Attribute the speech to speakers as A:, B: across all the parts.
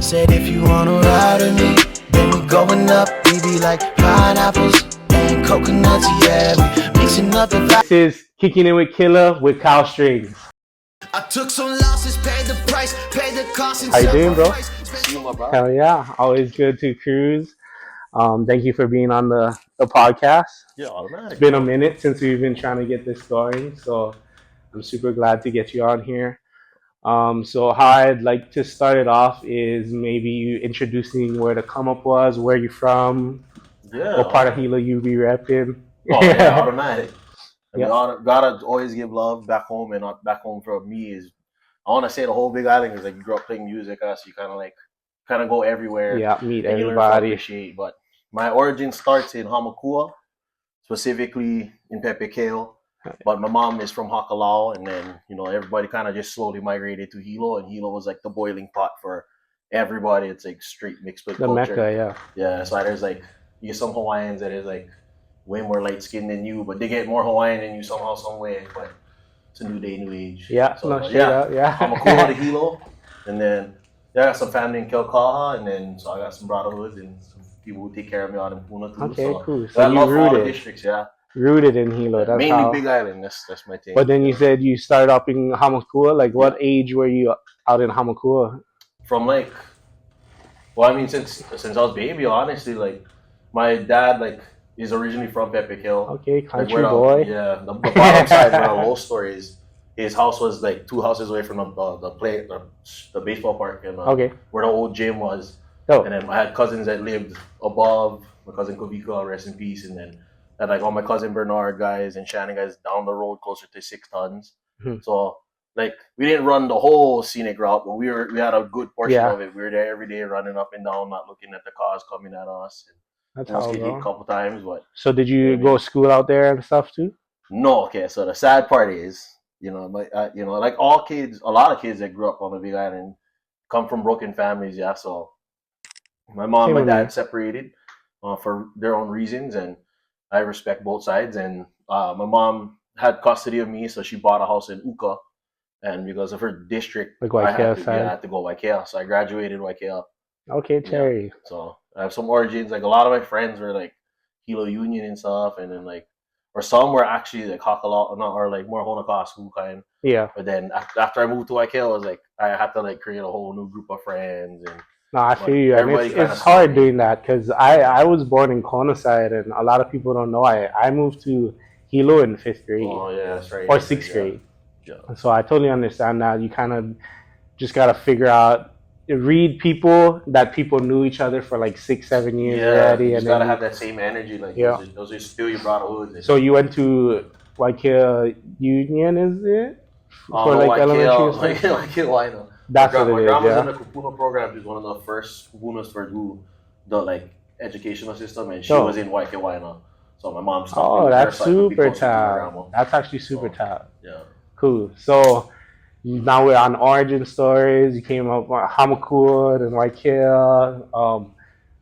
A: Said if you wanna ride with me, then we going up. We be like pineapples and coconuts, yeah. We mixing up the vibe.
B: This is Kicking It with Killa with Strngz.
A: I took some losses, paid the price, paid the cost and
B: How you doing, bro?
C: See you, my bro.
B: Hell yeah, always good to cruise. Thank you for being on the podcast.
C: Yeah,
B: It's
C: automatic,
B: been a
C: bro.
B: minute since we've been trying to get this going, so I'm super glad to get you on here. So how I'd like to start it off is maybe you introducing where the come up was, where you're from,
C: Yeah.
B: what part of Hilo you be repping.
C: Oh yeah, automatic. I mean,
B: Yeah.
C: gotta always give love back home, and not back home for me is I want to say the whole Big Island is like you grew up playing music, so you kind of go everywhere,
B: Yeah, meet
C: and you learn to
B: everybody.
C: appreciate. But my origin starts in Hamakua, specifically in Pepekeo. But my mom is from Hakalau, and then everybody kind of just slowly migrated to Hilo, and Hilo was like the boiling pot for everybody. It's like straight mixed with
B: The
C: culture.
B: Mecca, yeah.
C: Yeah, so there's like you get some Hawaiians that is like way more light skinned than you, but they get more Hawaiian than you somehow, some way. But it's a new day, new age.
B: Yeah,
C: So
B: no, straight up, yeah.
C: Hamakua to Hilo, and then I got some family in Kilkaha, and then so I got some brotherhoods and some people who take care of me out in Puna too.
B: Okay,
C: so
B: cool.
C: I
B: So you
C: love for all the
B: rooted,
C: districts, yeah.
B: rooted in Hilo. That's
C: Mainly
B: how.
C: Big Island. That's my thing.
B: But then you said you started up in Hamakua. Like, what age were you out in Hamakua?
C: From like, well, I mean, since I was baby, honestly, like my dad is originally from Pepekeo.
B: Okay, country
C: where
B: boy.
C: Yeah, the bottom side where the whole story is. His house was like 2 houses away from the baseball park, and
B: Okay.
C: where the old gym was.
B: Oh,
C: And then I had cousins that lived above. My cousin Kovika, rest in peace, and then I had like all my cousin Bernard guys and Shannon guys down the road closer to 6 tons.
B: Hmm.
C: So like we didn't run the whole scenic route, but we had a good portion
B: Yeah.
C: of it. We were there every day, running up and down, not looking at the cars coming at us. And
B: that's
C: almost
B: how,
C: get hit a
B: bro.
C: couple times, but
B: So did you
C: Yeah,
B: go
C: man.
B: school out there and stuff too?
C: no. Okay, so the sad part is, like all kids, a lot of kids that grew up on the Big Island come from broken families. Yeah, so my mom
B: Same
C: and
B: with
C: my
B: me.
C: dad separated for their own reasons, and I respect both sides. And my mom had custody of me, so she bought a house in Uka, and because of her district,
B: Like
C: I
B: Waikea
C: had
B: side.
C: to go Waikea. So I graduated Waikea.
B: Okay,
C: Yeah.
B: Terry.
C: So I have some origins. Like a lot of my friends were like Hilo Union and stuff, and then or some were actually like Hakalau, not or like more Honokasku kind.
B: Yeah.
C: But then after I moved to Waikea, I was like I had to like create a whole new group of friends, and
B: No, I feel you, and
C: everybody kind
B: it's
C: of
B: hard doing that because I was born in Kona side, and a lot of people don't know I moved to Hilo in 5th grade
C: Oh yeah, that's right.
B: or
C: That's right,
B: 6th grade.
C: Yeah.
B: So I totally understand that. You kind of just gotta figure out, read people that people knew each other for like 6, 7 years already,
C: You
B: and
C: just gotta
B: then
C: have that same energy. Like
B: Yeah.
C: those are still your brotherhoods.
B: so you went to Waikea Union, is it? For
C: no,
B: like elementary and
C: Waikea,
B: stuff?
C: Waikea, why not?
B: That's
C: my
B: what it is,
C: grandma's
B: yeah.
C: in the Kupuna program. She's one of the first Kupunas for do the like educational system, and she
B: Oh.
C: was in Waikea Waina. So my mom stuck me
B: Oh,
C: with her,
B: that's
C: so I could be
B: super
C: closer to my
B: tough.
C: grandma.
B: That's actually super
C: So,
B: tough.
C: Yeah.
B: Cool. So now we're on origin stories. You came up with Hamakua and Waikea.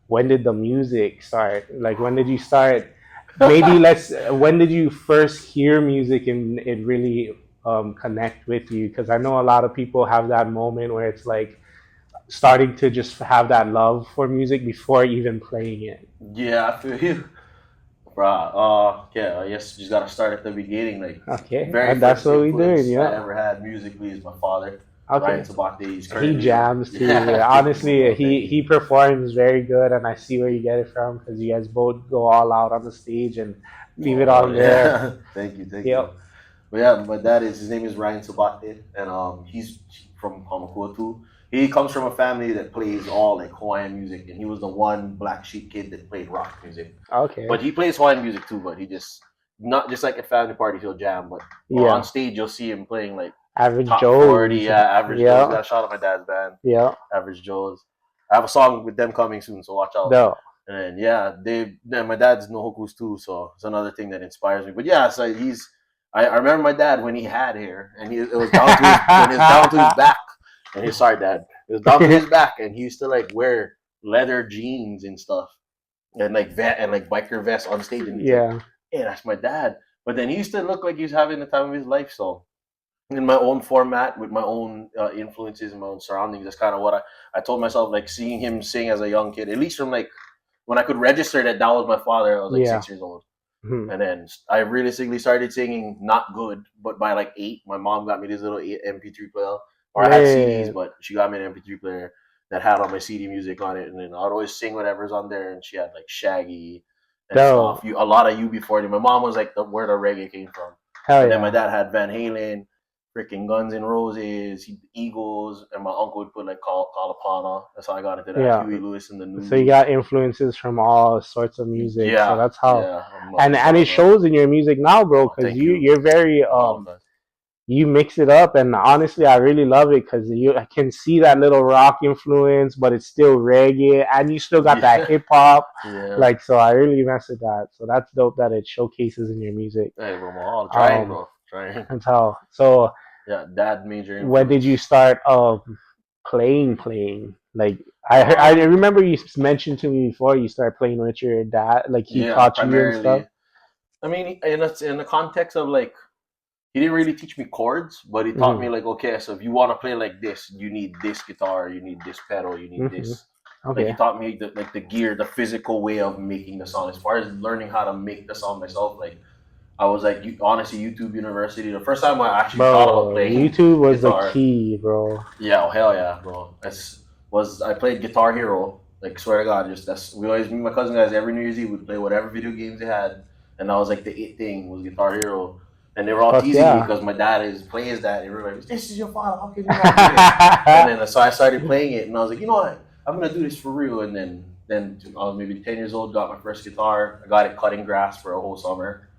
B: When did the music start? Like, when did you start? Maybe when did you first hear music and it really connect with you? Because I know a lot of people have that moment where it's like starting to just have that love for music before even playing it.
C: Yeah, I feel you. Bruh, yeah, I guess you just gotta start at the beginning. Like,
B: Okay,
C: very
B: and that's
C: first
B: what we're doing,
C: influence I
B: yeah.
C: ever had musically is my father,
B: Okay.
C: Ryan Sabakti. He's
B: He
C: currently
B: jams too.
C: Yeah,
B: Honestly,
C: thank you.
B: he performs very good, and I see where you get it from because you guys both go all out on the stage and leave it on there.
C: Yeah. Thank you.
B: Yep.
C: But yeah, my dad his name is Ryan Sabate, and he's from Hamakua too. He comes from a family that plays all like Hawaiian music, and he was the one black sheep kid that played rock music.
B: Okay.
C: But he plays Hawaiian music too, but he just not just like at family parties he'll jam, but
B: Yeah.
C: on stage you'll see him playing like
B: Average
C: top
B: Joe.
C: 40, yeah, Average
B: Yeah.
C: Joe's. Got a shout out my dad's band,
B: Yeah.
C: Average Joe's. I have a song with them coming soon, so watch out.
B: No.
C: And then, yeah, my dad's Nohokus too, so it's another thing that inspires me. But yeah, so I remember my dad when he had hair, and it was down to when it was down to his back. And sorry, Dad, it was down to his back, and he used to like wear leather jeans and stuff, and like biker vests on stage. And
B: Yeah.
C: Hey, that's my dad. But then he used to look like he was having the time of his life. So in my own format with my own influences and my own surroundings. That's kind of what I told myself. Like seeing him sing as a young kid, at least from like when I could register that that was my father. I was like
B: Yeah.
C: 6 years old.
B: Mhm.
C: And then I realistically started singing not good, but by like 8, my mom got me this little MP3 player. Or I had CDs,
B: Lit.
C: but she got me an MP3 player that had all my CD music on it, and then I'd always sing whatever's on there. And she had like Shaggy and
B: Dope.
C: stuff. A lot of UB40. My mom was like where the reggae came from,
B: Hell
C: and then my
B: yeah.
C: dad had Van Halen, freaking Guns N' Roses, Eagles, and my uncle would put like Kalapana. That's how I got into that.
B: Yeah.
C: Huey Lewis and the
B: So you
C: News.
B: got influences from all sorts of music. So
C: Yeah,
B: that's how,
C: yeah. I'm lucky
B: and it
C: enough.
B: shows in your music now, bro,
C: Oh,
B: because
C: thank you.
B: you're very
C: Oh, God.
B: you mix it up, and honestly, I really love it because I can see that little rock influence, but it's still reggae, and you still got that
C: Yeah,
B: hip hop.
C: yeah.
B: Like, so I really mess with that. So that's dope that it showcases in your music.
C: Hey, bro, all trying,
B: Um,
C: bro, trying.
B: that's how. So
C: Yeah, dad major
B: when did you
C: influence.
B: start playing? Like I
C: Um,
B: remember you mentioned to me before you started playing with your dad. Like he
C: yeah,
B: taught you and stuff.
C: primarily. I mean, in the context of like, he didn't really teach me chords, but he taught me
B: Mm-hmm.
C: like, okay, so if you want to play like this, you need this guitar, you need this pedal, you need
B: Mm-hmm.
C: this. Like he
B: Okay.
C: taught me like the gear, the physical way of making the song. As far as learning how to make the song myself, like I was like, honestly, YouTube University. The first time I actually thought about
B: Bro,
C: playing
B: YouTube was the
C: guitar,
B: key, bro.
C: yeah, oh, hell yeah, bro. I played Guitar Hero. Like swear to God, just that's we always me and my cousin guys every New Year's Eve would play whatever video games they had, and that was like the it thing was Guitar Hero, and they were all
B: Fuck
C: teasing me
B: yeah.
C: because my dad plays that, and we were like, "This is your father, how can you not play it?" And then so I started playing it, and I was like, you know what, I'm gonna do this for real. And then I was maybe 10 years old, got my first guitar. I got it cutting grass for a whole summer.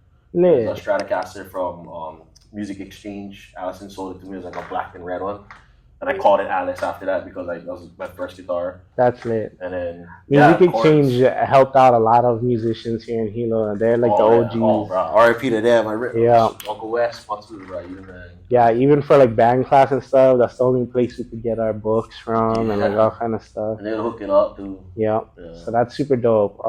C: It was a
B: Lit.
C: Stratocaster from Music Exchange. Allison sold it to me. It was like a black and red one, and I called it Alice after that because that was my first guitar.
B: That's lit.
C: And then
B: Music
C: yeah,
B: Exchange
C: chords.
B: helped out a lot of musicians here in Hilo, and they're like the
C: Oh yeah, oh
B: OGs.
C: bro, R.I.P. to them.
B: Yeah,
C: Uncle West, Matsu, bro, you man.
B: yeah. Even for like band class and stuff, that's the only place we could get our books from, and like all
C: Yeah,
B: kind of stuff.
C: and they'll hook it up too.
B: Yeah.
C: Yeah.
B: So that's super dope.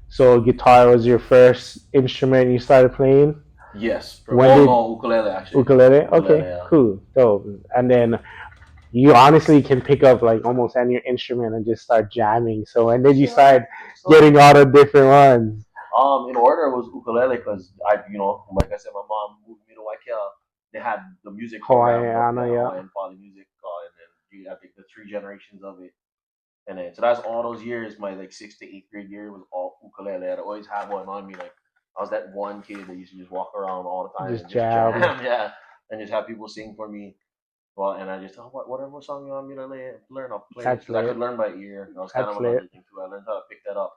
B: So guitar was your first instrument you started playing?
C: Yes.
B: When
C: Oh
B: did
C: no, ukulele actually.
B: ukulele?
C: Ukulele,
B: Okay,
C: yeah.
B: cool, dope. And then you honestly can pick up like almost any instrument and just start jamming. So when did you
C: Yeah.
B: start
C: So
B: getting all the different ones?
C: in order was ukulele because like I said, my mom moved me to Waikea. They had the music program,
B: Hawaiiana,
C: yeah,
B: yeah.
C: Hawaiian Poly Music, and then I think the 3 generations of it. And then so that's all those years. My like 6th to 8th grade year was all ukulele. I'd always have one on me. Like I was that one kid that used to just walk around all the time
B: Just
C: and just
B: jam.
C: jam, yeah, and just have people sing for me. Well, and I just whatever song you want me to learn, I'll play it
B: That's
C: because I could
B: lit.
C: learn by ear. That was kind of
B: That's lit.
C: another thing too. I learned how to pick that up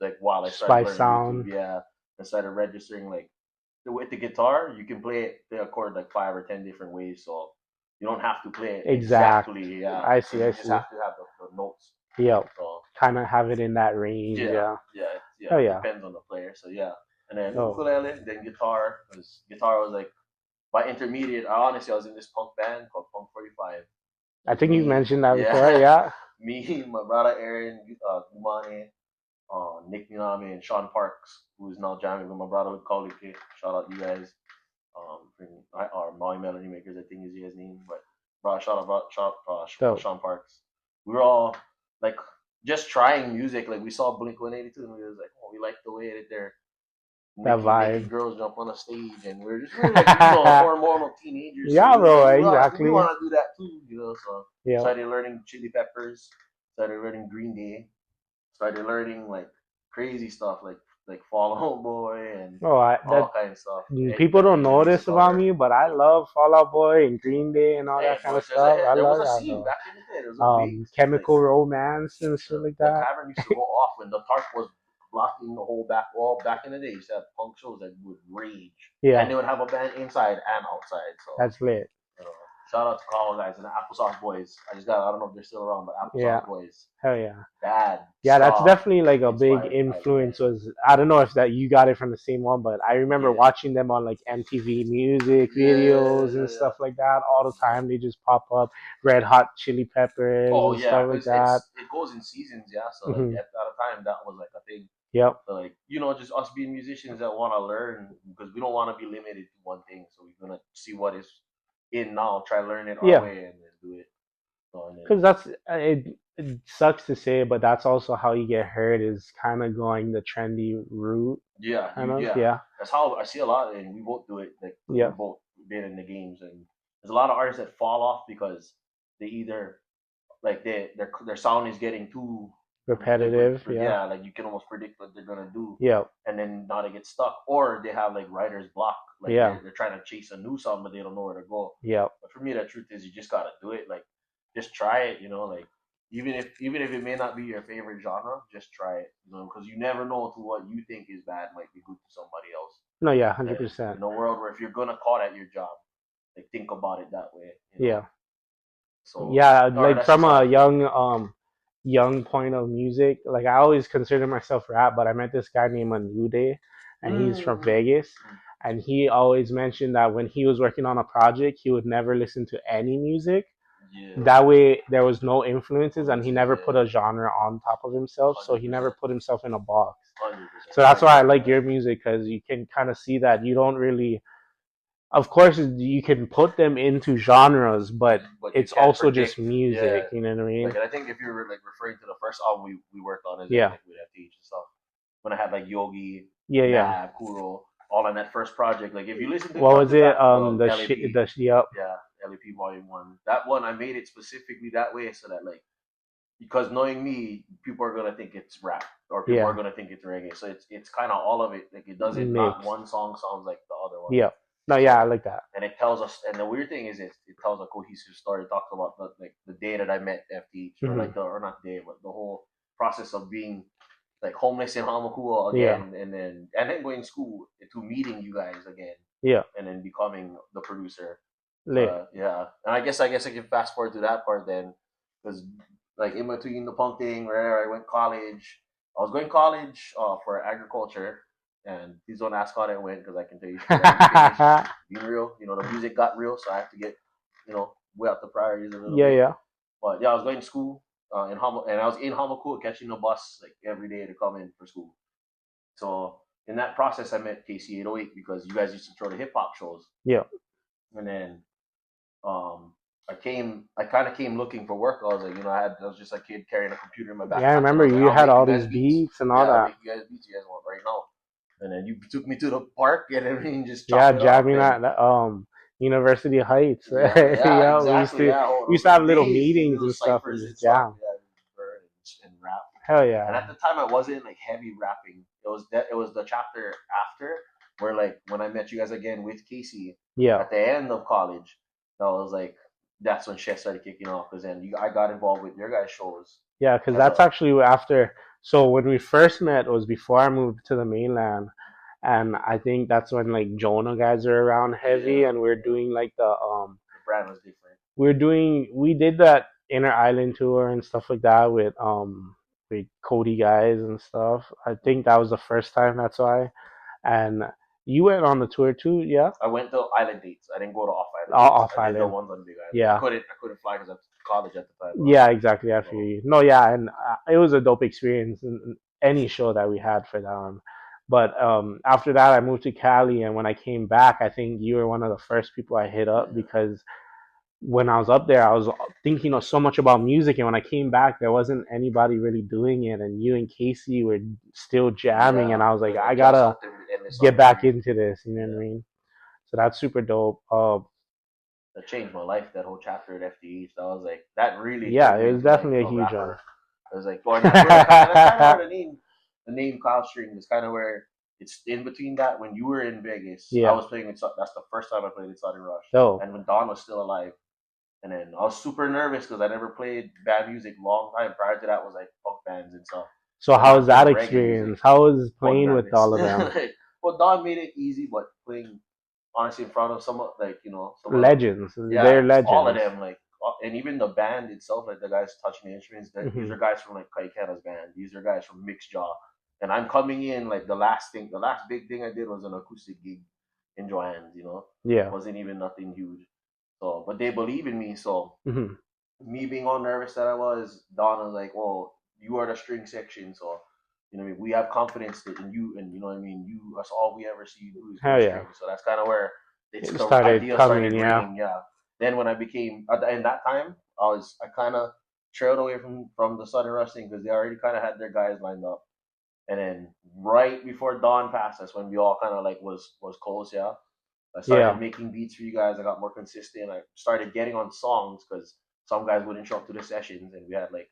C: like while I
B: Just
C: started
B: by
C: learning YouTube.
B: sound.
C: Yeah, I started registering like with the guitar, you can play a chord like 5 or 10 different ways. So you don't have to play it
B: Exact.
C: exactly. Yeah,
B: I
C: so
B: see, I
C: you just
B: see.
C: have to have the notes.
B: Yep.
C: So
B: Kind of have it in that range,
C: yeah,
B: yeah.
C: yeah.
B: Oh
C: It
B: yeah.
C: depends on the player. So yeah, and then
B: Oh.
C: ukulele, then guitar. Because guitar was like by intermediate. I was in this punk band called Punk 45. It
B: I
C: was
B: think you
C: me,
B: mentioned that before,
C: yeah,
B: yeah.
C: me, my brother Aaron, Umane, Nick Minami, and Sean Parks, who is now jamming with my brother with Kali. Shout out you guys. Or Molly Melody Makers, I think is his name. But shout out
B: Dope.
C: Sean Parks. We were all like just trying music. Like we saw Blink 182, and we was like, oh, we like the way that they're
B: That
C: making
B: vibe.
C: girls jump on a stage, and we're like hormonal teenagers, so
B: Yeah,
C: we were
B: bro,
C: like we
B: exactly.
C: want to do that too, you know. So
B: Yeah.
C: started learning Chili Peppers, started learning Green Day, started learning like crazy stuff like Fall Out Boy and
B: Oh, that
C: all kinds of stuff.
B: people don't
C: Major Music
B: notice about
C: Color.
B: me, but I love Fall Out Boy and Green Day and all
C: Hey,
B: that kind
C: bro,
B: of stuff. I
C: there was
B: love
C: a
B: that,
C: scene
B: bro.
C: back in the day. There was a big like
B: Chemical Romance and shit like
C: the
B: that.
C: tavern used to go off when the tarp was blocking the whole back wall. Back in the day, you used to have punk shows that would rage, and
B: Yeah,
C: they would have a band inside and outside. So
B: that's lit.
C: you know, shout out to Call guys and the Applesauce Boys. I don't know if they're still around, but
B: Yeah,
C: Applesauce Boys,
B: hell yeah.
C: bad
B: Yeah, that's
C: stuff,
B: definitely like a big
C: inspired by me.
B: influence. Was I don't know if that you got it from the same one, but I remember
C: Yeah,
B: watching them on like MTV music videos and
C: yeah.
B: stuff like that all the time. They just pop up, Red Hot Chili Peppers
C: Oh
B: and
C: yeah,
B: stuff like
C: because
B: that.
C: it goes in seasons. Yeah, so like
B: Hmm.
C: at a time that was like a thing.
B: Yep.
C: So like, you know, just us being musicians that want to learn because we don't want to be limited to one thing. So we're gonna see what is in now, try to learn it our
B: Yeah.
C: way, and then do it. So, and then
B: Because that's it sucks to say, but that's also how you get hurt is kind of going the trendy route,
C: yeah,
B: kind of.
C: yeah.
B: Yeah.
C: That's how I see a lot, and we both do it like because we're
B: Yeah.
C: both been in the games, and there's a lot of artists that fall off because they either like their sound is getting too like
B: Repetitive. Yeah.
C: yeah, like you can almost predict what they're gonna do,
B: Yeah.
C: and then now they get stuck, or they have like writer's block, like
B: Yeah.
C: they're trying to chase a new song but they don't know where to go.
B: Yeah.
C: But for me, the truth is you just gotta do it. Like just try it, you know, like even if it may not be your favorite genre, just try it, you know, because you never know to what you think is bad might be good to somebody else.
B: No. Yeah.
C: And
B: 100%.
C: in a world where if you're gonna call at your job, like think about it that way, you know.
B: Yeah.
C: So
B: Yeah.
C: or
B: Like
C: that's
B: from
C: just how
B: a
C: I feel.
B: young point of music, like I always consider myself rap, but I met this guy named Anude, and he's from
C: Mm.
B: Vegas. And he always mentioned that when he was working on a project, he would never listen to any music.
C: Yeah.
B: That way, there was no influences, and he
C: Influences,
B: never put
C: yeah.
B: a genre on top of himself. So he never
C: 100%.
B: put himself in a box.
C: 100%.
B: So
C: I
B: that's why I
C: agree with
B: like
C: that.
B: your music because you can kind of see that you don't really. Of course, you can put them into genres, but
C: But you
B: it's
C: can't
B: also just
C: predict. Yeah.
B: music. You know what I
C: Like,
B: mean?
C: and I think if you're like referring to the first album we worked on, is it
B: Yeah.
C: like with FTH and stuff, when I had like Yogi,
B: Yeah. Yeah.
C: Nav, Kuro, all on that first project. Like, if you listen to
B: What
C: front
B: was
C: to
B: it?
C: back,
B: The shit.
C: LAP,
B: Yep.
C: yeah, LAP Volume One. That one I made it specifically that way so that like because knowing me, people are gonna think it's rap or people are
B: Yeah.
C: gonna think it's reggae. So it's kind of all of it. Like it doesn't not
B: Mixed.
C: one song sounds like the other one.
B: Yep. No. Yeah. I
C: So
B: like that.
C: and it tells us. And the weird thing is, it tells a cohesive story. It talks about the day that I met FTH, or
B: Hmm.
C: like the or not day, but the whole process of being like homeless in Hamakua
B: Yeah.
C: again, and then going to school to meeting you guys again,
B: Yeah.
C: and then becoming the producer.
B: Lit.
C: Yeah, and I guess I can fast forward to that part then, because like in between the punk thing, where I went college, I was going college for agriculture, and please don't ask how that went because I can tell you straight I didn't finish. Being real, you know, the music got real, so I have to get, you know, way up the priorities a little
B: Yeah.
C: bit.
B: Yeah.
C: But yeah, I was going to school and I was in Hamakua catching the bus like every day to come in for school. So in that process, I met KC 808 because you guys used to throw the hip hop shows,
B: Yeah.
C: and then I kind of came looking for work. I was like, I was just a kid carrying a computer in my
B: Yeah. I
C: backpack, and I
B: remember
C: was like,
B: you
C: I'll
B: had
C: make
B: all
C: you guys
B: these
C: beats.
B: beats and all
C: Yeah, I'll
B: that.
C: make you guys beats you guys want right now. And then you took me to the park and everything, just
B: Yeah,
C: chop it up.
B: jamming
C: And
B: at University Heights.
C: yeah, yeah,
B: Yeah,
C: exactly. Yeah, oh,
B: we used
C: those
B: to
C: were
B: have
C: the
B: little
C: days. The
B: meetings
C: little
B: and stuff and
C: ciphers and
B: just
C: stuff.
B: jam.
C: Yeah, and rap.
B: Hell
C: And
B: yeah.
C: at the time, I wasn't like heavy rapping. It was the chapter after where like when I met you guys again with Casey
B: Yeah.
C: at the end of college. That was like that's when shit started kicking off because then I got involved with your guys' shows
B: Yeah, because
C: as
B: that's
C: a
B: actually after. So when we first met was before I moved to the mainland, and I think that's when like Jonah guys are around heavy,
C: yeah,
B: and we're
C: yeah.
B: doing like
C: The brand was different.
B: we did that inner island tour and stuff like that with Cody guys and stuff. I think that was the first time. That's why. And you went on the tour too, yeah?
C: I went to island dates. I didn't go to off island dates.
B: Off
C: I did the
B: island.
C: ones on Big Island.
B: Yeah.
C: I couldn't fly because I was college at the time.
B: Yeah, exactly. I feel
C: So
B: you. No, yeah, and it was a dope experience in any show that we had for that one. But after that, I moved to Cali, and when I came back, I think you were one of the first people I hit up
C: yeah,
B: because when I was up there, I was thinking of so much about music, and when I came back, there wasn't anybody really doing it, and you and Casey were still jamming, and
C: yeah.
B: I was like,
C: Because I
B: I
C: just
B: gotta
C: helped them end this
B: get
C: summer
B: back
C: series.
B: into this. You know what I
C: Yeah.
B: mean? So that's super dope.
C: That changed my life. That whole chapter at FDE. So I was like, that really
B: Yeah,
C: turned
B: it
C: me
B: was
C: into like
B: definitely a
C: a
B: huge one.
C: rapper. I was like, well, and that's kind of where the name Kyle String is kind of where it's in between that. When you were in Vegas, I
B: Yeah.
C: was playing with. That's the first time I played with Sudden Rush,
B: So
C: and when Don was still alive. And then I was super nervous because I never played bad music long time. Prior to that was like punk bands and stuff.
B: so
C: But
B: how was
C: not
B: that
C: playing reggae music.
B: experience? How was
C: Fun
B: playing with
C: nervous.
B: all of them?
C: Well, Don made it easy, but playing honestly in front of some like some of
B: Legends. They're
C: yeah, all of
B: legends.
C: them like and even the band itself, like the guys touching the instruments. These
B: Hmm.
C: are guys from like Kaikana's band. These are guys from Mixed Jaw. And I'm coming in like the last big thing I did was an acoustic gig in Joanne's.
B: Yeah.
C: Wasn't even nothing huge. So, but they believe in me. So
B: Hmm.
C: me being all nervous that I was, Don was like, "Well, you are the string section, so you know what I mean, we have confidence that in you, and you know what I mean, you that's all we ever see you do is
B: Hell
C: play
B: yeah.
C: strings. So that's kind of where
B: It
C: the
B: started
C: idea
B: coming,
C: started
B: yeah.
C: ringing. Yeah. Then when I became in that time, I kind of trailed away from the Southern Wrestling because they already kind of had their guys lined up. And then right before Dawn passed, that's when we all kind of like was close. Yeah. I started
B: Yeah.
C: making beats for you guys. I got more consistent. I started getting on songs because some guys wouldn't show up to the sessions, and we had like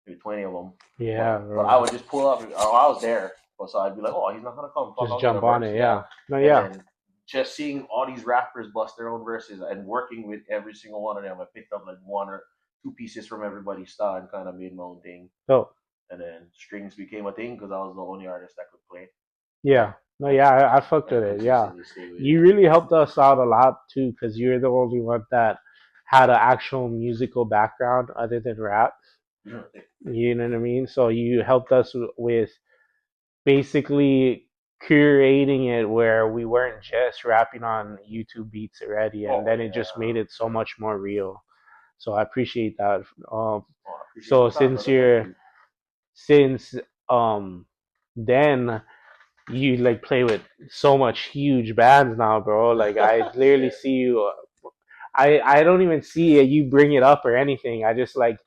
C: maybe 20 of them.
B: Yeah,
C: But I
B: bro.
C: would just pull up. I was there, so I'd be like, "Oh, he's not gonna come. Fuck,
B: Just
C: I'll get a
B: jump on
C: verse."
B: it,
C: Yeah,
B: yeah. No,
C: and
B: yeah.
C: then just seeing all these rappers bust their own verses and working with every single one of them, I picked up like one or two pieces from everybody's style and kind of made my own thing.
B: So,
C: And then strings became a thing because I was the only artist that could play.
B: yeah. No, yeah, I fucked with
C: And
B: it, yeah.
C: consistently stay with
B: You
C: it.
B: really helped us out a lot, too, because you're the only one that had an actual musical background other than rap. You know what I mean? So you helped us with basically curating it where we weren't just rapping on YouTube beats already, and
C: Oh
B: then it just
C: yeah.
B: made it so much more real. So I appreciate that.
C: Oh, I appreciate
B: So
C: the time,
B: since
C: brother. Thank
B: you're
C: you.
B: since then you like play with so much huge bands now, bro. Like I literally
C: Yeah.
B: see you. I don't even see you bring it up or anything. I just like,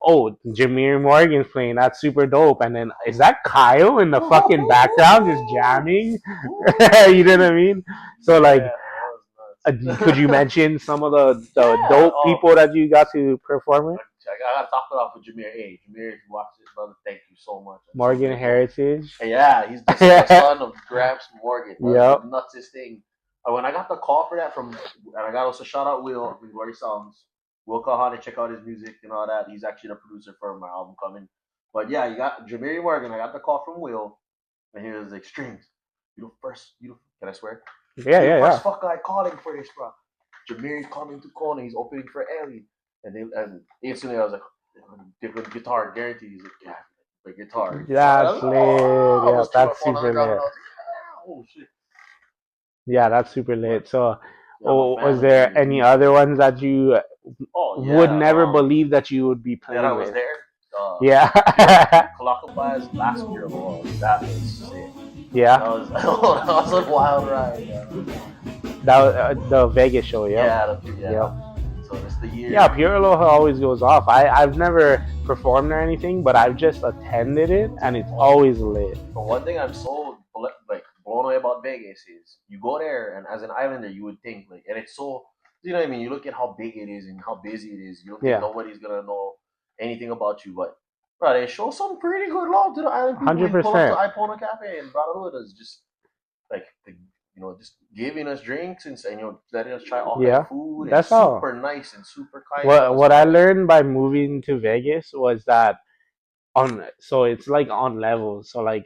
B: oh, Jameer Morgan's playing. That's super dope. And then is that Kyle in the fucking background just jamming? You know what I mean? So like,
C: Yeah, that was
B: could you
C: nuts.
B: mention some of the
C: Yeah.
B: dope people that you got to perform with?
C: I gotta talk it off with Jameer. Hey, Jameer, if you watch this, brother, thank you so much. I'm so
B: Morgan
C: grateful.
B: Heritage.
C: And yeah, he's the son of Gramps Morgan. That's
B: Yep.
C: the nutsest thing. When I got the call for that from, and I got also shout out Will from Glory Songs. Will Kahane, check out his music and all that. He's actually the producer for my album coming. But yeah, you got Jameer Morgan. I got the call from Will, and he was like, "Strings, can I swear?
B: Yeah,
C: You're
B: yeah,
C: the
B: yeah.
C: first fuck guy calling for this, bro. Jameer coming to Kona. He's opening for Ellie." And instantly I was like, different guitar, guaranteed. He's like, "Yeah, the guitar." I
B: That's
C: was like,
B: lit.
C: "Oh, I
B: Yeah,
C: was putting my
B: that's
C: phone on the
B: super
C: ground and
B: lit.
C: I was like, yeah, oh shit."
B: Yeah, that's super
C: But
B: lit. So,
C: yeah, I'm a fan
B: was
C: of
B: there
C: Jameer.
B: any
C: He's
B: other ones that you
C: oh
B: would
C: yeah,
B: never believe that you would be
C: that I
B: playing
C: was
B: with?
C: there.
B: Yeah.
C: Kalakaba's last Mural, that was sick. That
B: Yeah.
C: was that was a wild ride. Yeah.
B: That was, the Vegas show. Yep.
C: Yeah.
B: Yep.
C: So it's the
B: Yeah,
C: year.
B: Pure Aloha always goes off. I've never performed or anything, but I've just attended it, and it's always lit.
C: But one thing I'm so like blown away about Vegas is you go there, and as an islander, you would think like, and it's so, you know what I mean. You look at how big it is and how busy it is. You don't think
B: Yeah.
C: nobody's gonna know anything about you, but bro, they show some pretty good love to the island people.
B: Hundred
C: We pull up to
B: percent.
C: Ipona Cafe and Brotherhood is just like just giving us drinks and letting us try all kind
B: Yeah.
C: of food and
B: That's all.
C: super nice and super kind to us,
B: What I
C: bro.
B: learned by moving to Vegas was that on so it's like on levels. So like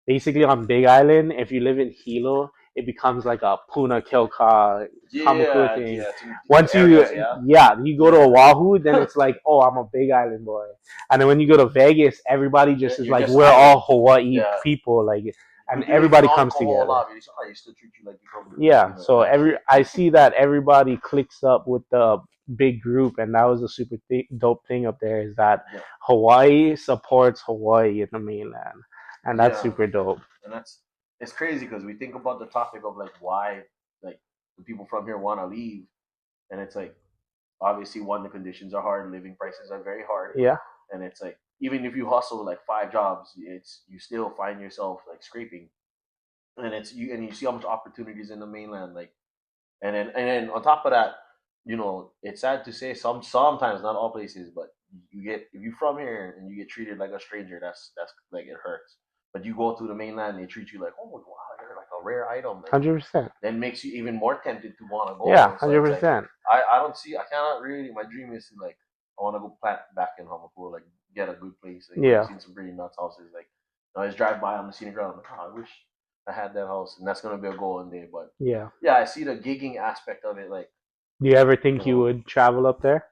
B: basically on Big Island, if you live in Hilo, it becomes like a Puna Kilka Hamakua
C: Yeah,
B: thing.
C: yeah, to
B: Once
C: areas, yeah.
B: you go to Oahu, then it's like, oh, I'm a Big Island boy. And then when you go to Vegas, everybody just is
C: You're
B: like,
C: just
B: we're
C: island.
B: all Hawaii
C: Yeah.
B: people, like, and
C: You don't even
B: everybody
C: know how to
B: comes
C: call a
B: together.
C: lobby. They still treat you like you from
B: Yeah, so
C: that's
B: I see that everybody clicks up with the big group, and that was a super dope thing up there is that
C: yeah.
B: Hawaii supports Hawaii in the mainland, and that's
C: Yeah.
B: super dope.
C: And it's crazy because we think about the topic of like why like the people from here want to leave, and it's like obviously one, the conditions are hard, living prices are very hard,
B: Yeah,
C: and it's like even if you hustle like 5 jobs, it's you still find yourself like scraping, and you see how much opportunities in the mainland, like, and then on top of that, it's sad to say sometimes, not all places, but you get if you're from here and you get treated like a stranger, that's like it hurts. But you go to the mainland, they treat you like, oh wow, you're like a rare item, like
B: 100%.
C: then makes you even more tempted to want to
B: Yeah,
C: go. So
B: hundred
C: it's like
B: percent.
C: I cannot really. My dream is to like I want to go plant back in Hamakua, like get a good place. Like I've
B: Yeah,
C: seen some pretty nuts houses. Like I just drive by on the scenic road. I'm like, oh, I wish I had that house, and that's gonna be a goal one day. But
B: yeah.
C: yeah, I see the gigging aspect of it. Like
B: Do you ever
C: you
B: think you
C: know,
B: would travel up there?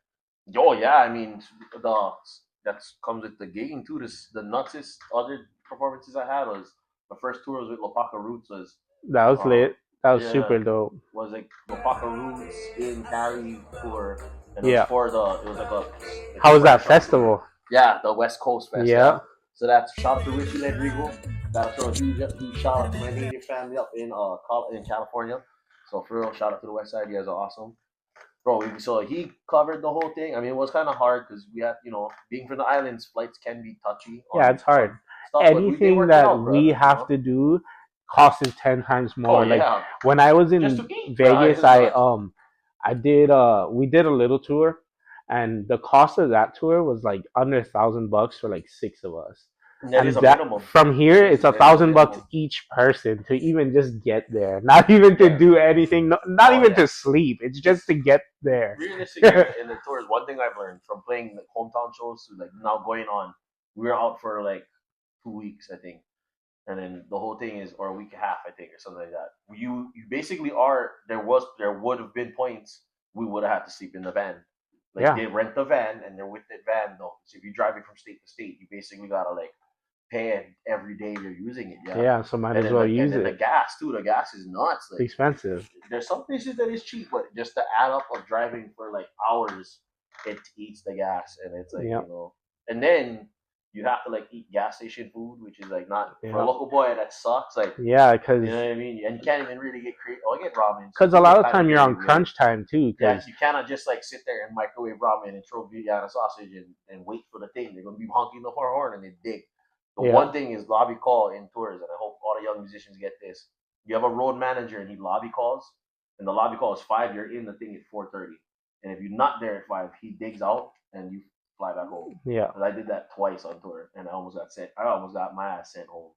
C: oh yeah, I mean the that comes with the gigging too. The nutsest other performances I had was the first tour was with Lopaka Roots was
B: That was
C: um
B: lit. That was
C: yeah
B: super dope.
C: was like Lopaka Roots in Cali tour, and
B: Yeah.
C: it was like a
B: How was that
C: barbershop tour.
B: festival?
C: Yeah, the West Coast Fest.
B: Yeah.
C: Yeah, So that's shout out to Ricky Ledrigo. Gotta throw a huge shout out to my native family up in California. So for real, shout out to the West Side. You guys are awesome, bro. So he covered the whole thing. I mean, it was kind of hard because we had, being from the islands, flights can be touchy
B: Yeah, it's
C: on
B: hard.
C: stuff, but they
B: Anything
C: worked it
B: that
C: out,
B: we
C: brother.
B: have to do costs us 10 times
C: Oh
B: more. Like
C: yeah,
B: when I was
C: just
B: in
C: to eat, bro.
B: Vegas, I did we did a little tour, and the cost of that tour was like under $1,000 for like 6 of us.
C: That is
B: And
C: a
B: that
C: minimum.
B: from here, it's a
C: That is a
B: $1,000
C: minimum.
B: each person to even just get there. Not even to
C: Yeah.
B: do anything. Not
C: Oh,
B: even
C: yeah.
B: to sleep. It's just to get there.
C: Realistically, in the tours, one thing I've learned from playing like hometown shows to like now going on, we were out for like 2 weeks, I think, and then the whole thing is, or a week and a half, I think, or something like that. You basically are there would have been points we would have had to sleep in the van. Like
B: Yeah.
C: they rent the van and they're with the van though. So if you're driving from state to state, you basically gotta like pay it every day you're using it. Yeah.
B: Yeah, so might
C: And
B: as
C: then
B: well
C: the, and
B: use
C: then the
B: it.
C: gas too. The gas is nuts.
B: It's
C: Like
B: expensive.
C: there's some places that is cheap, but just the add up of driving for like hours, it eats the gas, and it's like
B: Yeah.
C: and then you have to like eat gas station food, which is like not for
B: Yeah.
C: a local boy that sucks. Like
B: Yeah, because
C: you know what I mean, and you can't even really get creative. Oh, I get ramen.
B: a lot of time you're on crunch time too.
C: Yeah,
B: Because
C: you cannot just like sit there and microwave ramen and throw Vienna sausage and wait for the thing. They're gonna be honking the horn and they dig. The
B: Yeah.
C: one thing is lobby call in tours, and I hope all the young musicians get this. You have a road manager and he lobby calls, and the lobby call is 5. You're in the thing at 4:30, and if you're not there at 5, he digs out and you fly back home.
B: Yeah.
C: And I did that twice on tour, and I almost got sent. I almost got my ass sent home.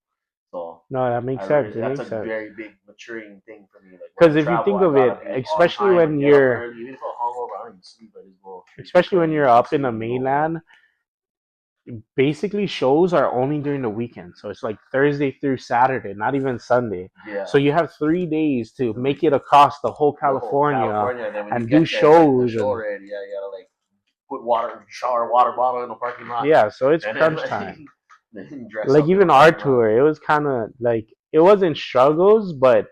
C: So
B: No, that makes
C: I
B: sense.
C: learned,
B: It
C: that's
B: makes
C: a
B: sense.
C: very big maturing thing for me. Like when
B: Because
C: I
B: if you
C: travel,
B: think
C: I
B: of it,
C: gotta be on
B: especially
C: time
B: when
C: and get up
B: you're
C: early. Even if I'm hungover, I don't even sleep. I just go.
B: especially when you're up in the
C: sleep and go home.
B: mainland, basically shows are only during the weekend. So it's like Thursday through Saturday, not even Sunday.
C: Yeah.
B: So you have 3 days to make it across the whole California,
C: California, then when
B: and
C: you
B: do
C: get there, it's like the
B: shows.
C: show
B: And,
C: already. Yeah, you gotta like put water bottle in the parking lot.
B: yeah, so it's
C: And
B: crunch
C: then,
B: time.
C: then dress
B: Like
C: up in
B: even
C: the
B: our
C: parking lot.
B: tour, it was kind of like it wasn't struggles, but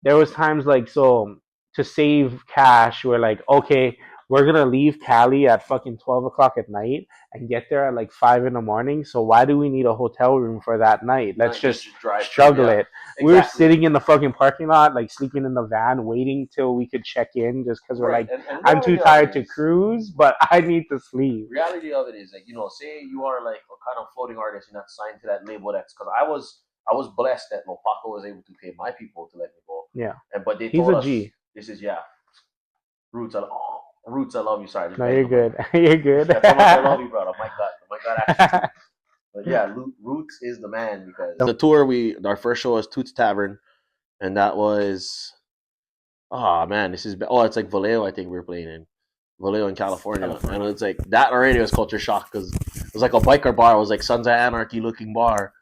B: there was times like so to save cash, we're like, okay, we're gonna leave Cali at fucking 12 o'clock at night and get there at like 5 in the morning. So why do we need a hotel room for that night? Let's just
C: drive
B: struggle
C: through, yeah.
B: it. We were
C: Exactly.
B: sitting in the fucking parking lot, like sleeping in the van, waiting till we could check in, just because we're
C: Right.
B: like,
C: And
B: I'm too
C: reality of
B: tired
C: it
B: to
C: is-
B: cruise, but I need to sleep.
C: Reality of it is like say you are like a kind of floating artist and not signed to that label. That's because I was blessed that Lopaco was able to pay my people to let me go.
B: Yeah,
C: And but they
B: he's
C: told
B: a
C: us
B: G.
C: this is Roots. Roots. I love you. Sorry.
B: No, you're good. You're good.
C: That's how much I love you, brother. My God, actually. Too. But yeah, Roots is the man because the tour our first show was Toots Tavern, and that was man, it's like Vallejo. I think we were playing in Vallejo in California, and it's like that already was culture shock because it was like a biker bar. It was like Sons of Anarchy looking bar,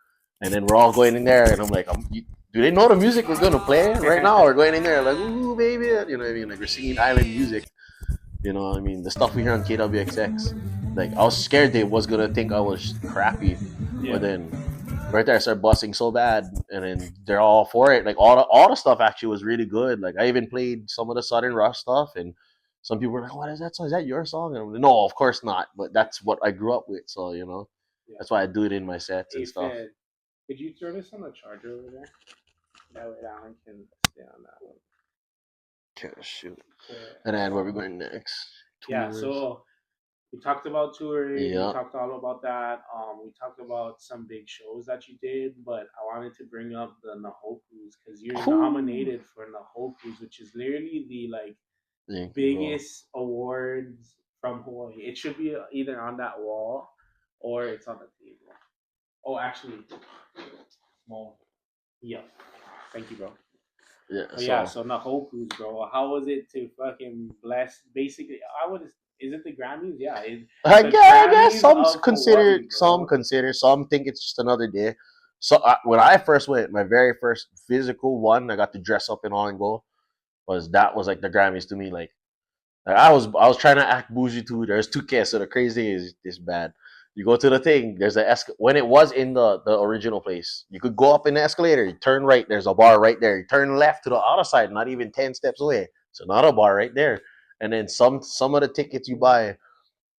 C: and then we're all going in there, and I'm like, do they know the music we're gonna play right now? We're going in there like, ooh baby, you know what I mean? Like we're singing island music. You know what I mean? The stuff we hear on KillaB-Rex. Like I was scared they was gonna think I was crappy, but then right there I started busting so bad, and then they're all for it. Like all the stuff actually was really good. Like I even played some of the Southern Rough stuff, and some people were like, "What is that song? Is that your song?" And I'm like, no, of course not. But that's what I grew up with, so that's why I do it in my sets and stuff.
B: Could you throw this on the charger over there? That way Alan can stay on that one.
C: Okay, shoot. And then where we going next?
B: Yeah,
C: Tours.
B: so we talked about touring.
C: Yeah.
B: We talked all about that. We talked about some big shows that you did, but I wanted to bring up the Nahokus because you're nominated for Nahokus, which is literally the biggest awards from Hawaii. It should be either on that wall or it's on the table. Oh, actually, small. Yeah. Thank you, bro.
C: Yeah.
B: So Nahokus, bro. How was it to fucking bless? Basically, is it the Grammys? Yeah.
C: I guess some
B: of
C: consider,
B: Hawaii,
C: some think it's just another day. So when I first went, my very first physical one, I got to dress up in all and go. Was like the Grammys to me. Like I was trying to act bougie too. There's 2K, so the crazy thing is this bad. You go to the thing. There's when it was in the original place. You could go up in the escalator. You turn right. There's a bar right there. You turn left to the other side. Not even 10 steps away. So another bar right there. And then some of the tickets you buy,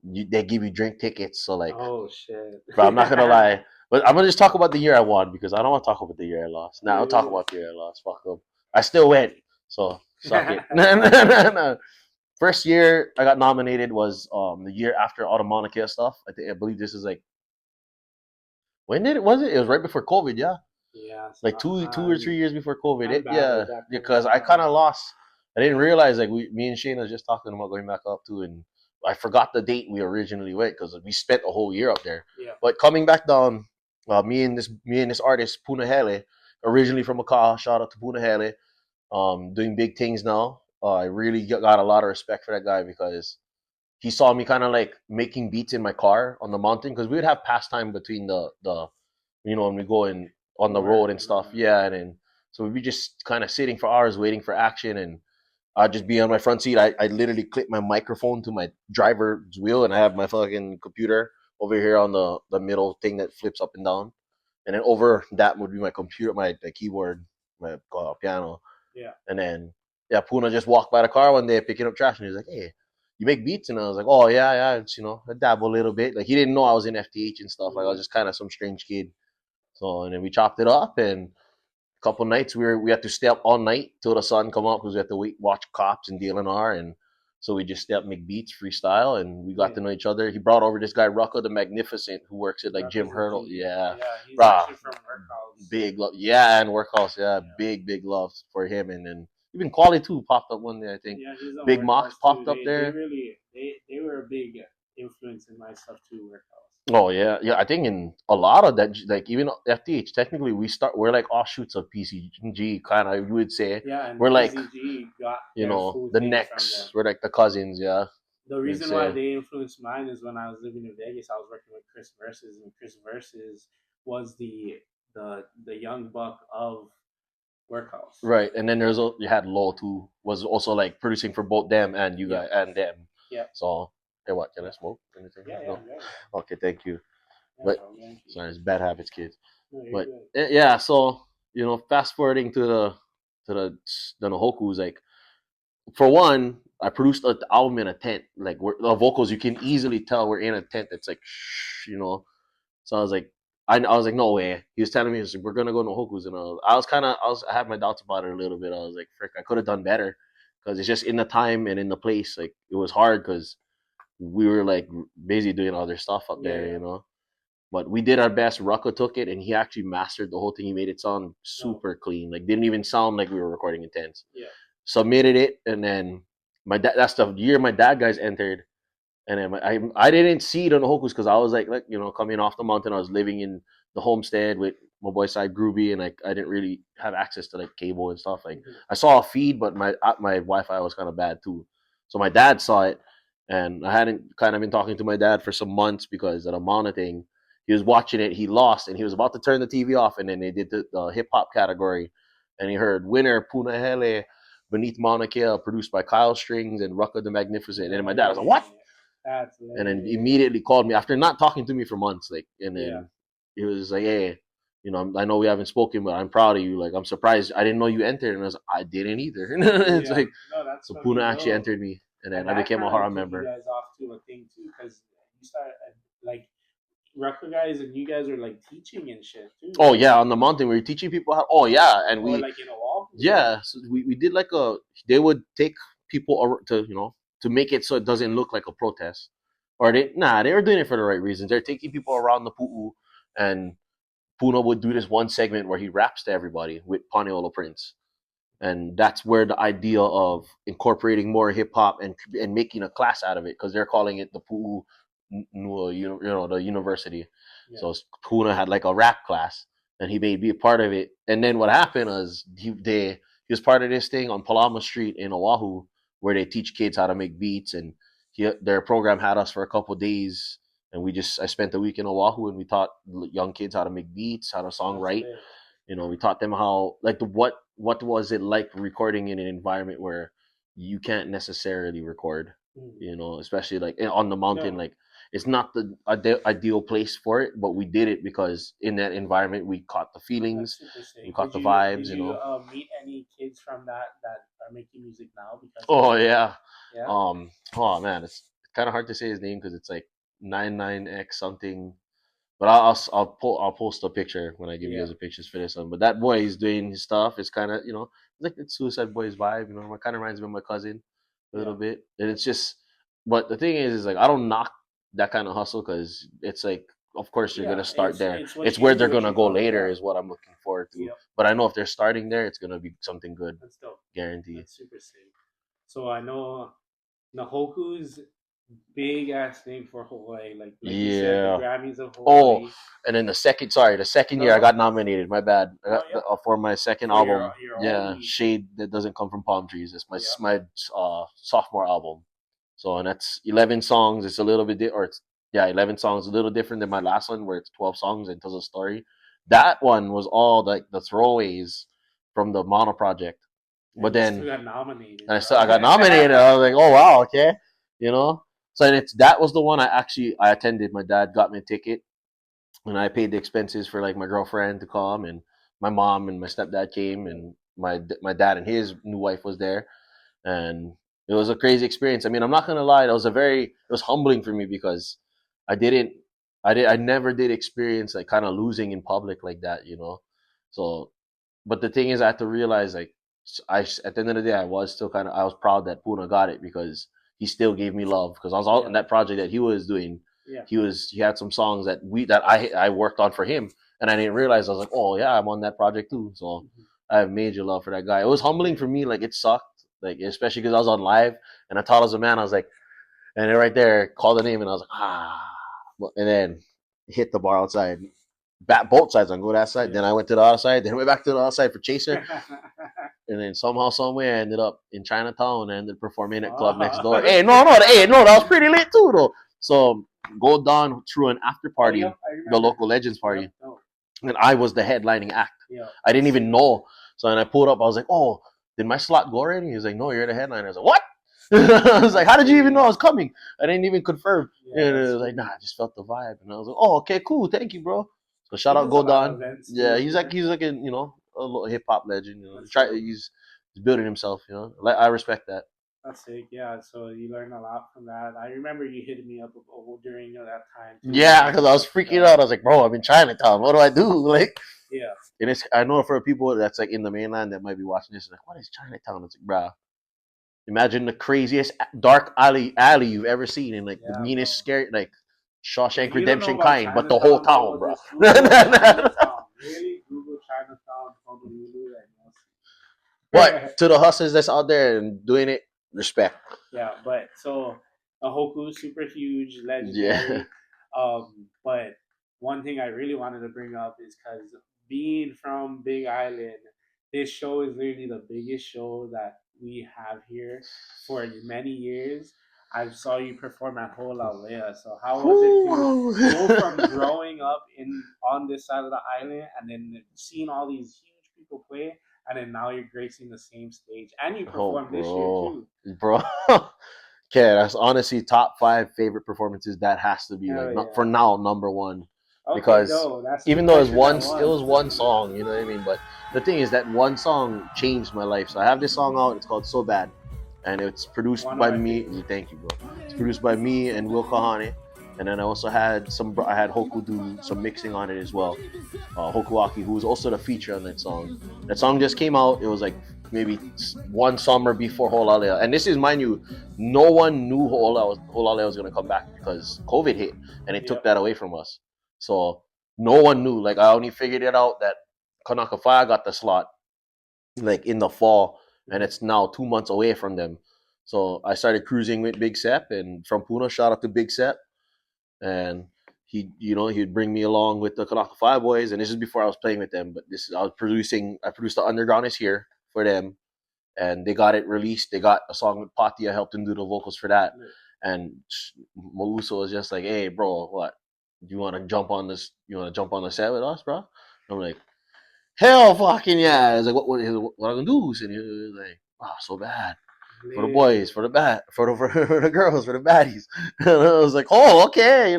C: they give you drink tickets. So like,
B: oh shit.
C: but I'm not gonna lie. But I'm gonna just talk about the year I won because I don't want to talk about the year I lost. Now I'll talk about the year I lost. Fuck them. I still went, so suck it. No. First year I got nominated was the year after all the Mauna Kea stuff. I believe this is like when did it was it? It was right before COVID, yeah.
B: Yeah, so
C: Like two or 3 years before COVID.
B: I'm
C: It
B: bad
C: yeah,
B: with that.
C: because I kind of lost. I didn't realize like me and Shane was just talking about going back up too, and I forgot the date we originally went because we spent a whole year up there.
B: Yeah.
C: But coming back down, me and this artist Punahele, originally from Makaha, shout out to Punahele, doing big things now. I really got a lot of respect for that guy because he saw me kind of like making beats in my car on the mountain because we would have pastime between the when we go in on the road and stuff. Yeah, and then so we'd be just kind of sitting for hours waiting for action, and I'd just be on my front seat. I literally clip my microphone to my driver's wheel, and I have my fucking computer over here on the middle thing that flips up and down, and then over that would be my computer, my keyboard, my piano.
B: Yeah.
C: And then yeah, Puna just walked by the car one day picking up trash, and he was like, "Hey, you make beats?" And I was like, "Oh yeah, yeah, it's, I dabble a little bit." Like he didn't know I was in FTH and stuff. Like I was just kind of some strange kid. So and then we chopped it up, and a couple nights we had to stay up all night till the sun come up because we had to watch cops and DLNR, and so we just stay up, make beats, freestyle, and we got to know each other. He brought over this guy Rucka the Magnificent, who works at like Jim Hurdle. Yeah,
B: He's
C: brah,
B: actually from Workhouse.
C: big love. Yeah, and Workhouse. Yeah, big love for him, and then even Quali too popped up one day. I think
B: Yeah, he's on
C: Big
B: Workhouse
C: Mox popped
B: too.
C: up there.
B: They were a big influence in my stuff too. Workhouse.
C: Oh yeah, yeah. I think in a lot of that, like even FTH, technically we're like offshoots of PCG, kind of. You would say
B: Yeah, and
C: we're like
B: PCG got their full
C: the
B: thing
C: next. We're like the cousins, yeah.
B: the reason why they influenced mine is when I was living in Vegas, I was working with Chris Versus, and Chris Versus was the young buck of Workhouse.
C: Right, and then you had Law too, was also like producing for both them and you guys and them.
B: Yeah.
C: So hey, what can I smoke? Anything?
B: Yeah,
C: No?
B: yeah.
C: Okay, thank you.
B: Yeah,
C: But
B: bro, thank you.
C: sorry, it's bad habits, kids.
B: No, you're
C: But
B: good.
C: yeah, so fast forwarding to the Nahoku's, like for one, I produced the album in a tent. Like the vocals, you can easily tell we're in a tent that's like shh. So I was like, I was like, no way. He was telling me, he was like, we're gonna go to Hoku's, and I had my doubts about it a little bit. I was like, frick, I could have done better because it's just in the time and in the place. Like it was hard because we were like busy doing other stuff up there. But we did our best. Rucka took it and he actually mastered the whole thing. He made it sound super clean. Like didn't even sound like we were recording in tents.
B: Yeah.
C: Submitted it, and then my dad. That's the year my dad guys entered. And then I didn't see it on the Hokus because I was like coming off the mountain. I was living in the homestead with my boy Side Groovy, and like I didn't really have access to like cable and stuff. Like I saw a feed, but my Wi-Fi was kind of bad too. So my dad saw it, and I hadn't kind of been talking to my dad for some months because of the Mana thing. He was watching it. He lost, and he was about to turn the TV off, and then they did the hip hop category, and he heard winner Punahele Beneath Mauna Kea, produced by Kyle Strngz and Rucka the Magnificent. And my dad was like, "What?" And then immediately called me after not talking to me for months. Like, and then he was like, "Hey, I know we haven't spoken, but I'm proud of you. Like, I'm surprised. I didn't know you entered." And I was like, "I didn't either." It's like, so Puna actually entered me, and then I became a horror member.
B: You guys off to a thing too, because you started like Rucker guys and you guys are like teaching and shit too.
C: Oh yeah, on the mountain we were teaching people how. Oh yeah, and we
B: like in a wall.
C: Yeah, so we did like they would take people to make it so it doesn't look like a protest, or they were doing it for the right reasons. They're taking people around the pu'u, and Puna would do this one segment where he raps to everybody with Paneolo Prince, and that's where the idea of incorporating more hip hop and making a class out of it, because they're calling it the Pu'u the university. Yeah. So Puna had like a rap class, and he made be a part of it. And then what happened was he was part of this thing on Palama Street in Oahu, where they teach kids how to make beats, and their program had us for a couple of days, and I spent a week in Oahu, and we taught young kids how to make beats, how to songwrite. We taught them how, like, what was it like recording in an environment where you can't necessarily record, especially like on the mountain. Like, it's not the ideal place for it, but we did it because in that environment we caught the feelings, we caught the vibes.
B: Did you meet any kids from that are making music now? Because
C: yeah. Oh man, it's kind of hard to say his name because it's like 99x something. But I'll post a picture when I give you guys the pictures for this one. But that boy, he's doing his stuff. It's kind of like the Suicide Boys vibe. It kind of reminds me of my cousin a little bit. And it's just, but the thing is like I don't knock that kind of hustle because it's like, of course you're gonna start there. It's where they're gonna go later is what I'm looking forward to. But I know if they're starting there, it's gonna be something good,
B: That's dope.
C: guaranteed.
B: That's super sick. So I know Nahoku's big ass thing for Hawaii, like you said, the Grammys of Hawaii.
C: Oh, and then the second year I got nominated. My bad. I got, for my second album.
B: Your
C: Shade That Doesn't Come from Palm Trees. It's my sophomore album. So and that's 11 songs. It's a little bit 11 songs, a little different than my last one where it's 12 songs and tells a story. That one was all like the throwaways from the Mono project. But then
B: got nominated.
C: And I got nominated. I was like, oh wow, okay, So that was the one I attended. My dad got me a ticket, and I paid the expenses for like my girlfriend to come, and my mom and my stepdad came, and my dad and his new wife was there, and it was a crazy experience. I mean, I'm not gonna lie, it was humbling for me because I never did experience like kind of losing in public like that. So, but the thing is, I had to realize like at the end of the day, I was proud that Puna got it because he still gave me love because I was all in that project that he was doing.
B: Yeah.
C: He had some songs that I worked on for him, and I didn't realize. I was like, oh yeah, I'm on that project too. So I have major love for that guy. It was humbling for me. Like it sucked, like especially because I was on live and I thought I was a man. I was like, and then right there, called the name, and I was like, and then hit the bar outside. Both sides. I go that side, then I went to the other side, then I went back to the other side for Chaser. And then somehow, somewhere, I ended up in Chinatown and I ended up performing at club next door. Hey, no, that was pretty lit too, though. So go down through an after party, the local legends party, and I was the headlining act. I didn't even know. So when I pulled up, I was like, "Oh, did my slot go already?" He was like, "No, you're the headliner." I was like, "What?" I was like, "How did you even know I was coming?" I didn't even confirm. And it was like, "Nah, I just felt the vibe." And I was like, "Oh, okay, cool, thank you, bro." So shout out Godon. Yeah, he's like a a little hip hop legend. He's building himself. Like I respect that.
B: That's sick. Yeah, so you learn a lot from that. I remember you hitting me up during that time. Too.
C: Yeah, because I was freaking out. I was like, bro, I'm in Chinatown. What do I do? Like,
B: yeah.
C: And I know for people that's like in the mainland that might be watching this, like, what is Chinatown? It's like, bro, imagine the craziest dark alley you've ever seen, and like the meanest, scary, like Shawshank Redemption kind, but the whole town, bro.
B: Really, Google Chinatown, Honolulu, and
C: But to the hustlers that's out there and doing it, respect.
B: Yeah, but so Ahoku, super huge, legendary.
C: Yeah.
B: But one thing I really wanted to bring up is because being from Big Island, this show is literally the biggest show that we have here for many years. I saw you perform at Holalea. So how was it to go from growing up on this side of the island and then seeing all these huge people play, and then now you're gracing the same stage, and you performed this year too,
C: bro? Okay, that's honestly top 5 favorite performances. That has to be for now number 1.
B: Okay,
C: because even though it was one song, you know what I mean. But the thing is that one song changed my life. So I have this song out. It's called "So Bad," and it's produced by me. Thank you, bro. It's produced by me and Will Kahane, and then I also had I had Hoku do some mixing on it as well. Hokuaki, who was also the feature on that song. That song just came out. It was like maybe one summer before Holalea. And this is, mind you, no one knew Holalea was going to come back because COVID hit and it took that away from us. So no one knew. Like I only figured it out that Kanaka Fire got the slot like in the fall, and it's now 2 months away from them. So I started cruising with Big Sep, and from Puna, shout out to Big Sep. And he'd bring me along with the Kanaka Five boys, and this is before I was playing with them. But I produced the Underground Is Here for them, and they got it released. They got a song with Pati. I helped him do the vocals for that. And Mauso was just like, "Hey, bro, what? Do you want to jump on this? You want to jump on the set with us, bro?" I'm like, "Hell, fucking yeah!" I was like, "What I gonna do?" And he was like, "Wow, so bad." For the boys, for the girls, for the baddies. And I was like, "Oh, okay,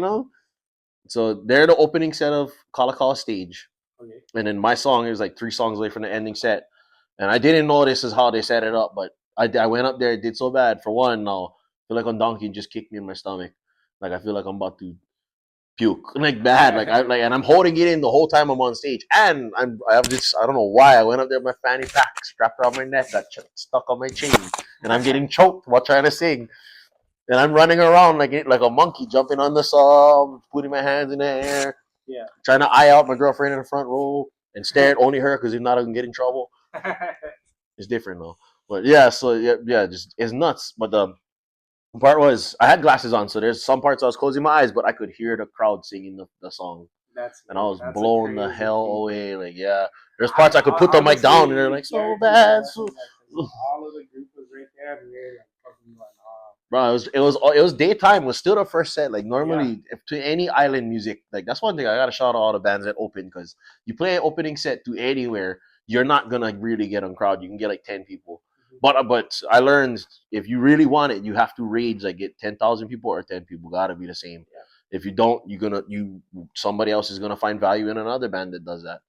C: So they're the opening set of Kalakala stage. Okay. And then my song is like 3 songs away from the ending set. And I didn't know this is how they set it up, but I went up there, did so bad. For one, now I feel like on Donkey just kicked me in my stomach. Like I feel like I'm about to puke like bad. And I'm holding it in the whole time I'm on stage, and I have this, I don't know why I went up there with my fanny pack strapped around my neck, got stuck on my chain, and I'm getting choked while trying to sing. And I'm running around like a monkey, jumping on the saw, putting my hands in the air,
B: Yeah.
C: trying to eye out my girlfriend in the front row and stare at only her because if not, I can get in trouble. It's different though. But yeah, so yeah, just it's nuts. But the part was I had glasses on, so there's some parts I was closing my eyes, but I could hear the crowd singing the song. And I was blown the hell away. Like, yeah, there's parts I could put the mic down, and they're like, so bad. So,
B: all of the group was right there, and they're like fucking like, oh.
C: bro, it was daytime. It was still the first set. Like normally, if to any island music, like that's one thing I gotta shout out all the bands that open, because you play an opening set to anywhere, you're not gonna really get on crowd. You can get like 10 people. But I learned if you really want it, you have to rage like get 10,000 people or 10 people. Gotta be the same.
B: Yeah.
C: If you don't, somebody else is gonna find value in another band that does that.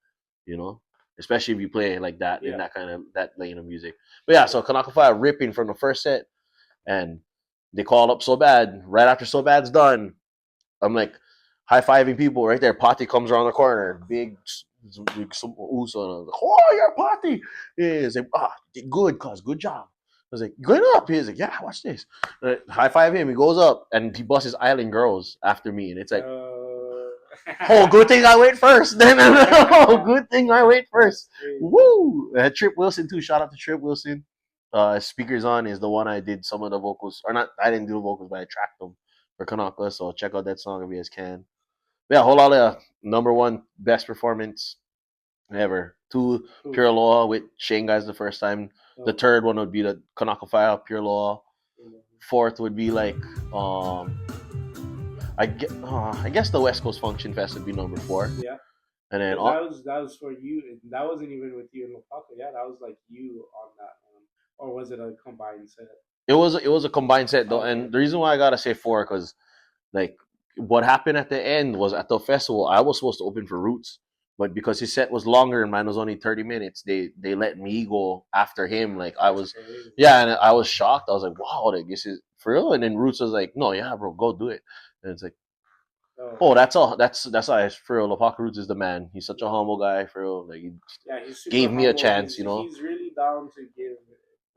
C: You know, especially if you play like that in that kind of that lane of music. But yeah, so Kanaka Fire ripping from the first set, and they called up So Bad. Right after So Bad's done, I'm like high fiving people right there. Potty comes around the corner, big some Uso, and I was like, "Oh, you're Potty." He's like, good, cuz good job. I was like, "Going up?" He's like, "Yeah, watch this." High five him. He goes up and he busts his Island Girls after me, and it's like, oh, good thing I wait first. Oh, good thing I wait first. Woo! Trip Wilson too. Shout out to Trip Wilson. Speakers On is the one I did some of the vocals, or not. I didn't do the vocals, but I tracked them for Kanaka. So check out that song if you guys can. But yeah, whole lot of number one best performance ever. 2 Pure Law with Shane Guys the first time. The third one would be the Kanaka Fire Pure Law. Fourth would be like I guess the West Coast Function Fest would be number 4.
B: Yeah.
C: And then
B: that was for you. That wasn't even with you and Lopaka. Yeah, that was like you on that one, or was it a combined set?
C: It was a combined set though, and the reason why I gotta say 4 because like what happened at the end was at the festival I was supposed to open for Roots, but because his set was longer and mine was only 30 minutes, they let me go after him. Like I was, yeah, and I was shocked. I was like, wow, like this is for real. And then Roots was like, no, yeah, bro, go do it. And it's like, oh, that's all. That's why for real. Lopaka Roots is the man. He's such a humble guy. For real, like he gave me a chance.
B: He's really down to give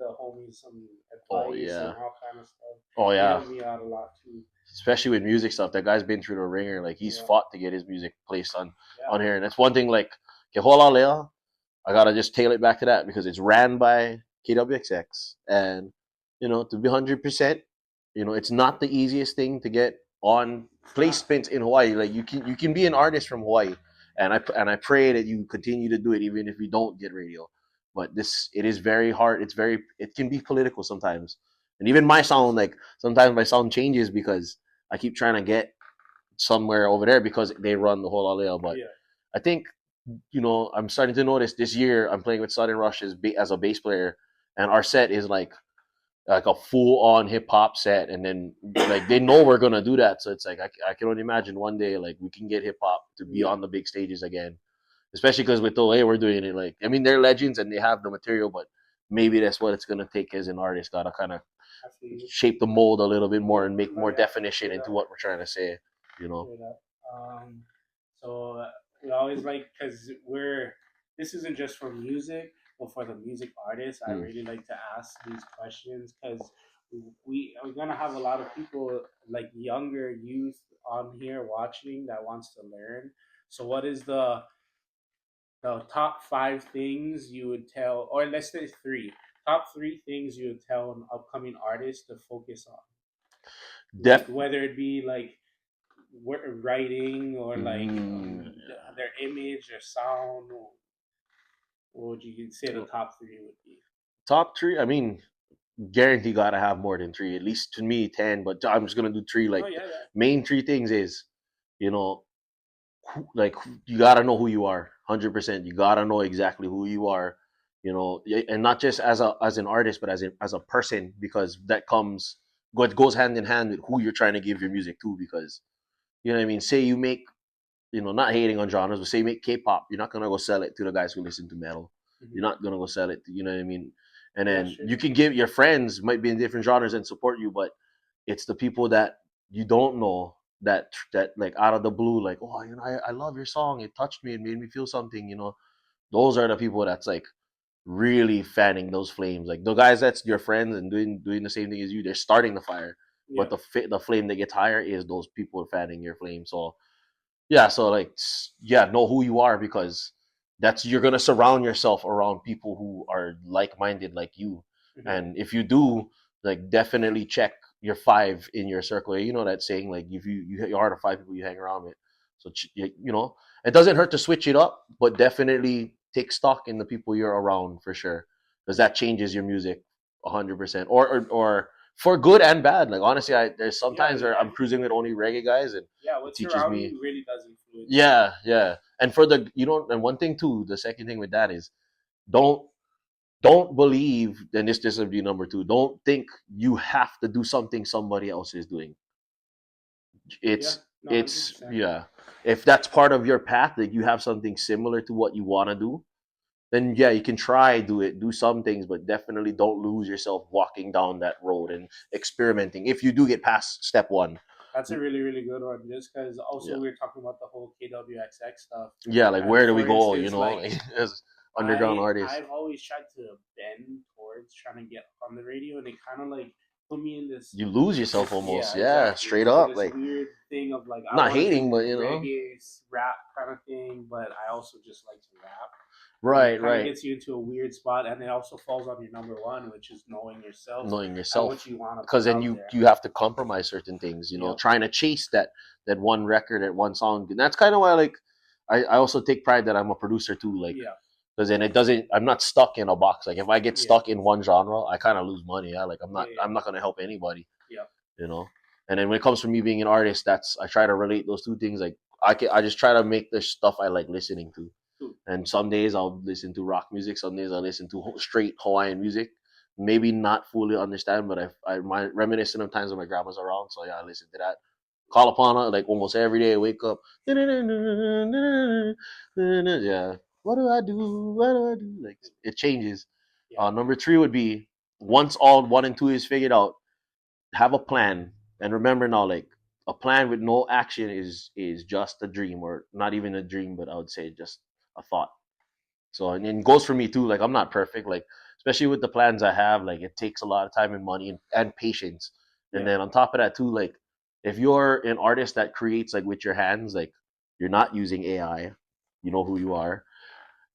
B: the homies some advice and all kind of stuff.
C: Oh yeah,
B: he helped me out a lot too.
C: Especially with music stuff. That guy's been through the ringer. Like he's fought to get his music placed on here, and that's one thing. Like Keholalea, I gotta just tail it back to that because it's ran by KillaB-Rex, and to be 100%, it's not the easiest thing to get on placements in Hawaii. Like you can be an artist from Hawaii, and I pray that you continue to do it even if you don't get radio. But it is very hard. It can be political sometimes, and even my sound, like sometimes my sound changes because I keep trying to get somewhere over there because they run the whole Alea. But I think I'm starting to notice this year I'm playing with Southern Rush as a bass player, and our set is like a full on hip hop set, and then like they know we're gonna do that, so it's like I can only imagine one day like we can get hip hop to be on the big stages again, especially because with the way we're doing it. Like I mean they're legends and they have the material, but maybe that's what it's gonna take as an artist. Gotta kind of shape the mold a little bit more and make more definition into what we're trying to say.
B: So we always because this isn't just for music. But for the music artists, I really like to ask these questions because we're gonna have a lot of people like younger youth on here watching that wants to learn. So, what is the top 5 things you would tell, or let's say 3 top 3 things you would tell an upcoming artist to focus on? Whether it be like writing or like their image or sound. What would you say the top 3 would be?
C: Top 3, I mean, guarantee gotta have more than 3. At least to me, 10. But I'm just gonna do 3. Like main 3 things is, like you gotta know who you are. 100%. You gotta know exactly who you are. And not just as an artist, but as a person, because that goes hand in hand with who you're trying to give your music to. Because you know what I mean. Say you make not hating on genres, but say you make K-pop, you're not gonna go sell it to the guys who listen to metal. You're not gonna go sell it to, you know what I mean? And then you can give your friends might be in different genres and support you, but it's the people that you don't know that like out of the blue, like, oh, I love your song, it touched me, it made me feel something, those are the people that's like really fanning those flames. Like the guys that's your friends and doing the same thing as you, they're starting the fire.
D: Yeah.
C: But the flame that gets higher is those people fanning your flame. So yeah, so like yeah, know who you are, because that's you're gonna surround yourself around people who are like minded like you.
D: Mhm.
C: And if you do, like definitely check your five in your circle. You know that saying, like if you are the five people you hang around with. So it doesn't hurt to switch it up, but definitely take stock in the people you're around for sure, because that changes your music 100%, or for good and bad. Like honestly, there's sometimes where I'm cruising with only reggae guys, and
D: Yeah,
C: it
D: what's
C: teaches
D: around
C: me.
D: you really does influence.
C: Yeah. And for the and one thing too, the second thing with that is don't don't believe, and this would be number two. Don't think you have to do something somebody else is doing.
D: Yeah,
C: It's
D: no,
C: it's
D: 100%.
C: yeah. If that's part of your path, that you have something similar to what you want to do, then yeah, you can try do some things, but definitely don't lose yourself walking down that road and experimenting. If you do get past step one,
D: That's a really, really good one. Just because also
C: yeah,
D: we were talking about the whole KWXX stuff.
C: yeah, like
D: And
C: where do we
D: for
C: go?
D: instance, like
C: Like as underground artists.
D: I've always tried to bend towards trying to get on the radio, and it kind of like put me in this.
C: You lose yourself almost.
D: Yeah,
C: Yeah,
D: exactly.
C: straight
D: Into
C: up.
D: this
C: Like
D: weird thing of like I
C: not
D: want to
C: hating,
D: do
C: but
D: reggae rap kind of thing, but I also just like to rap. And it
C: right,
D: kind of
C: right.
D: gets you into a weird spot, and it also falls on your number one, which is knowing yourself
C: Knowing
D: and
C: yourself,
D: what you want to
C: because
D: put
C: then
D: out
C: you
D: there.
C: you have to compromise certain things.
D: Yep.
C: Trying to chase that one record, that one song. And that's kind of why like I also take pride that I'm a producer too. Like
D: Yeah.
C: because then it doesn't. I'm not stuck in a box. Like if I get
D: Yeah.
C: stuck in one genre, I kind of lose money. Yeah, like I'm not.
D: Yeah.
C: I'm not gonna help anybody.
D: Yeah.
C: You know. And then when it comes to me being an artist, that's I try to relate those two things. Like I just try to make the stuff I like listening to. And some days I'll listen to rock music. Some days I'll listen to straight Hawaiian music. Maybe not fully understand, but I reminiscent of times when my grandma's around. So yeah, I listen to that. Call upon her like almost every day. I wake up. Yeah. What do I do? What do I do? Like it changes.
D: Yeah.
C: Number three would be once all one and two is figured out, have a plan. And remember now, like a plan with no action is just a dream, or not even a dream, but I would say just a thought. So and it goes for me too. Like I'm not perfect. Like especially with the plans I have, like it takes a lot of time and money and patience. And
D: Yeah.
C: then on top of that too, like if you're an artist that creates like with your hands, like you're not using AI, you know who you are,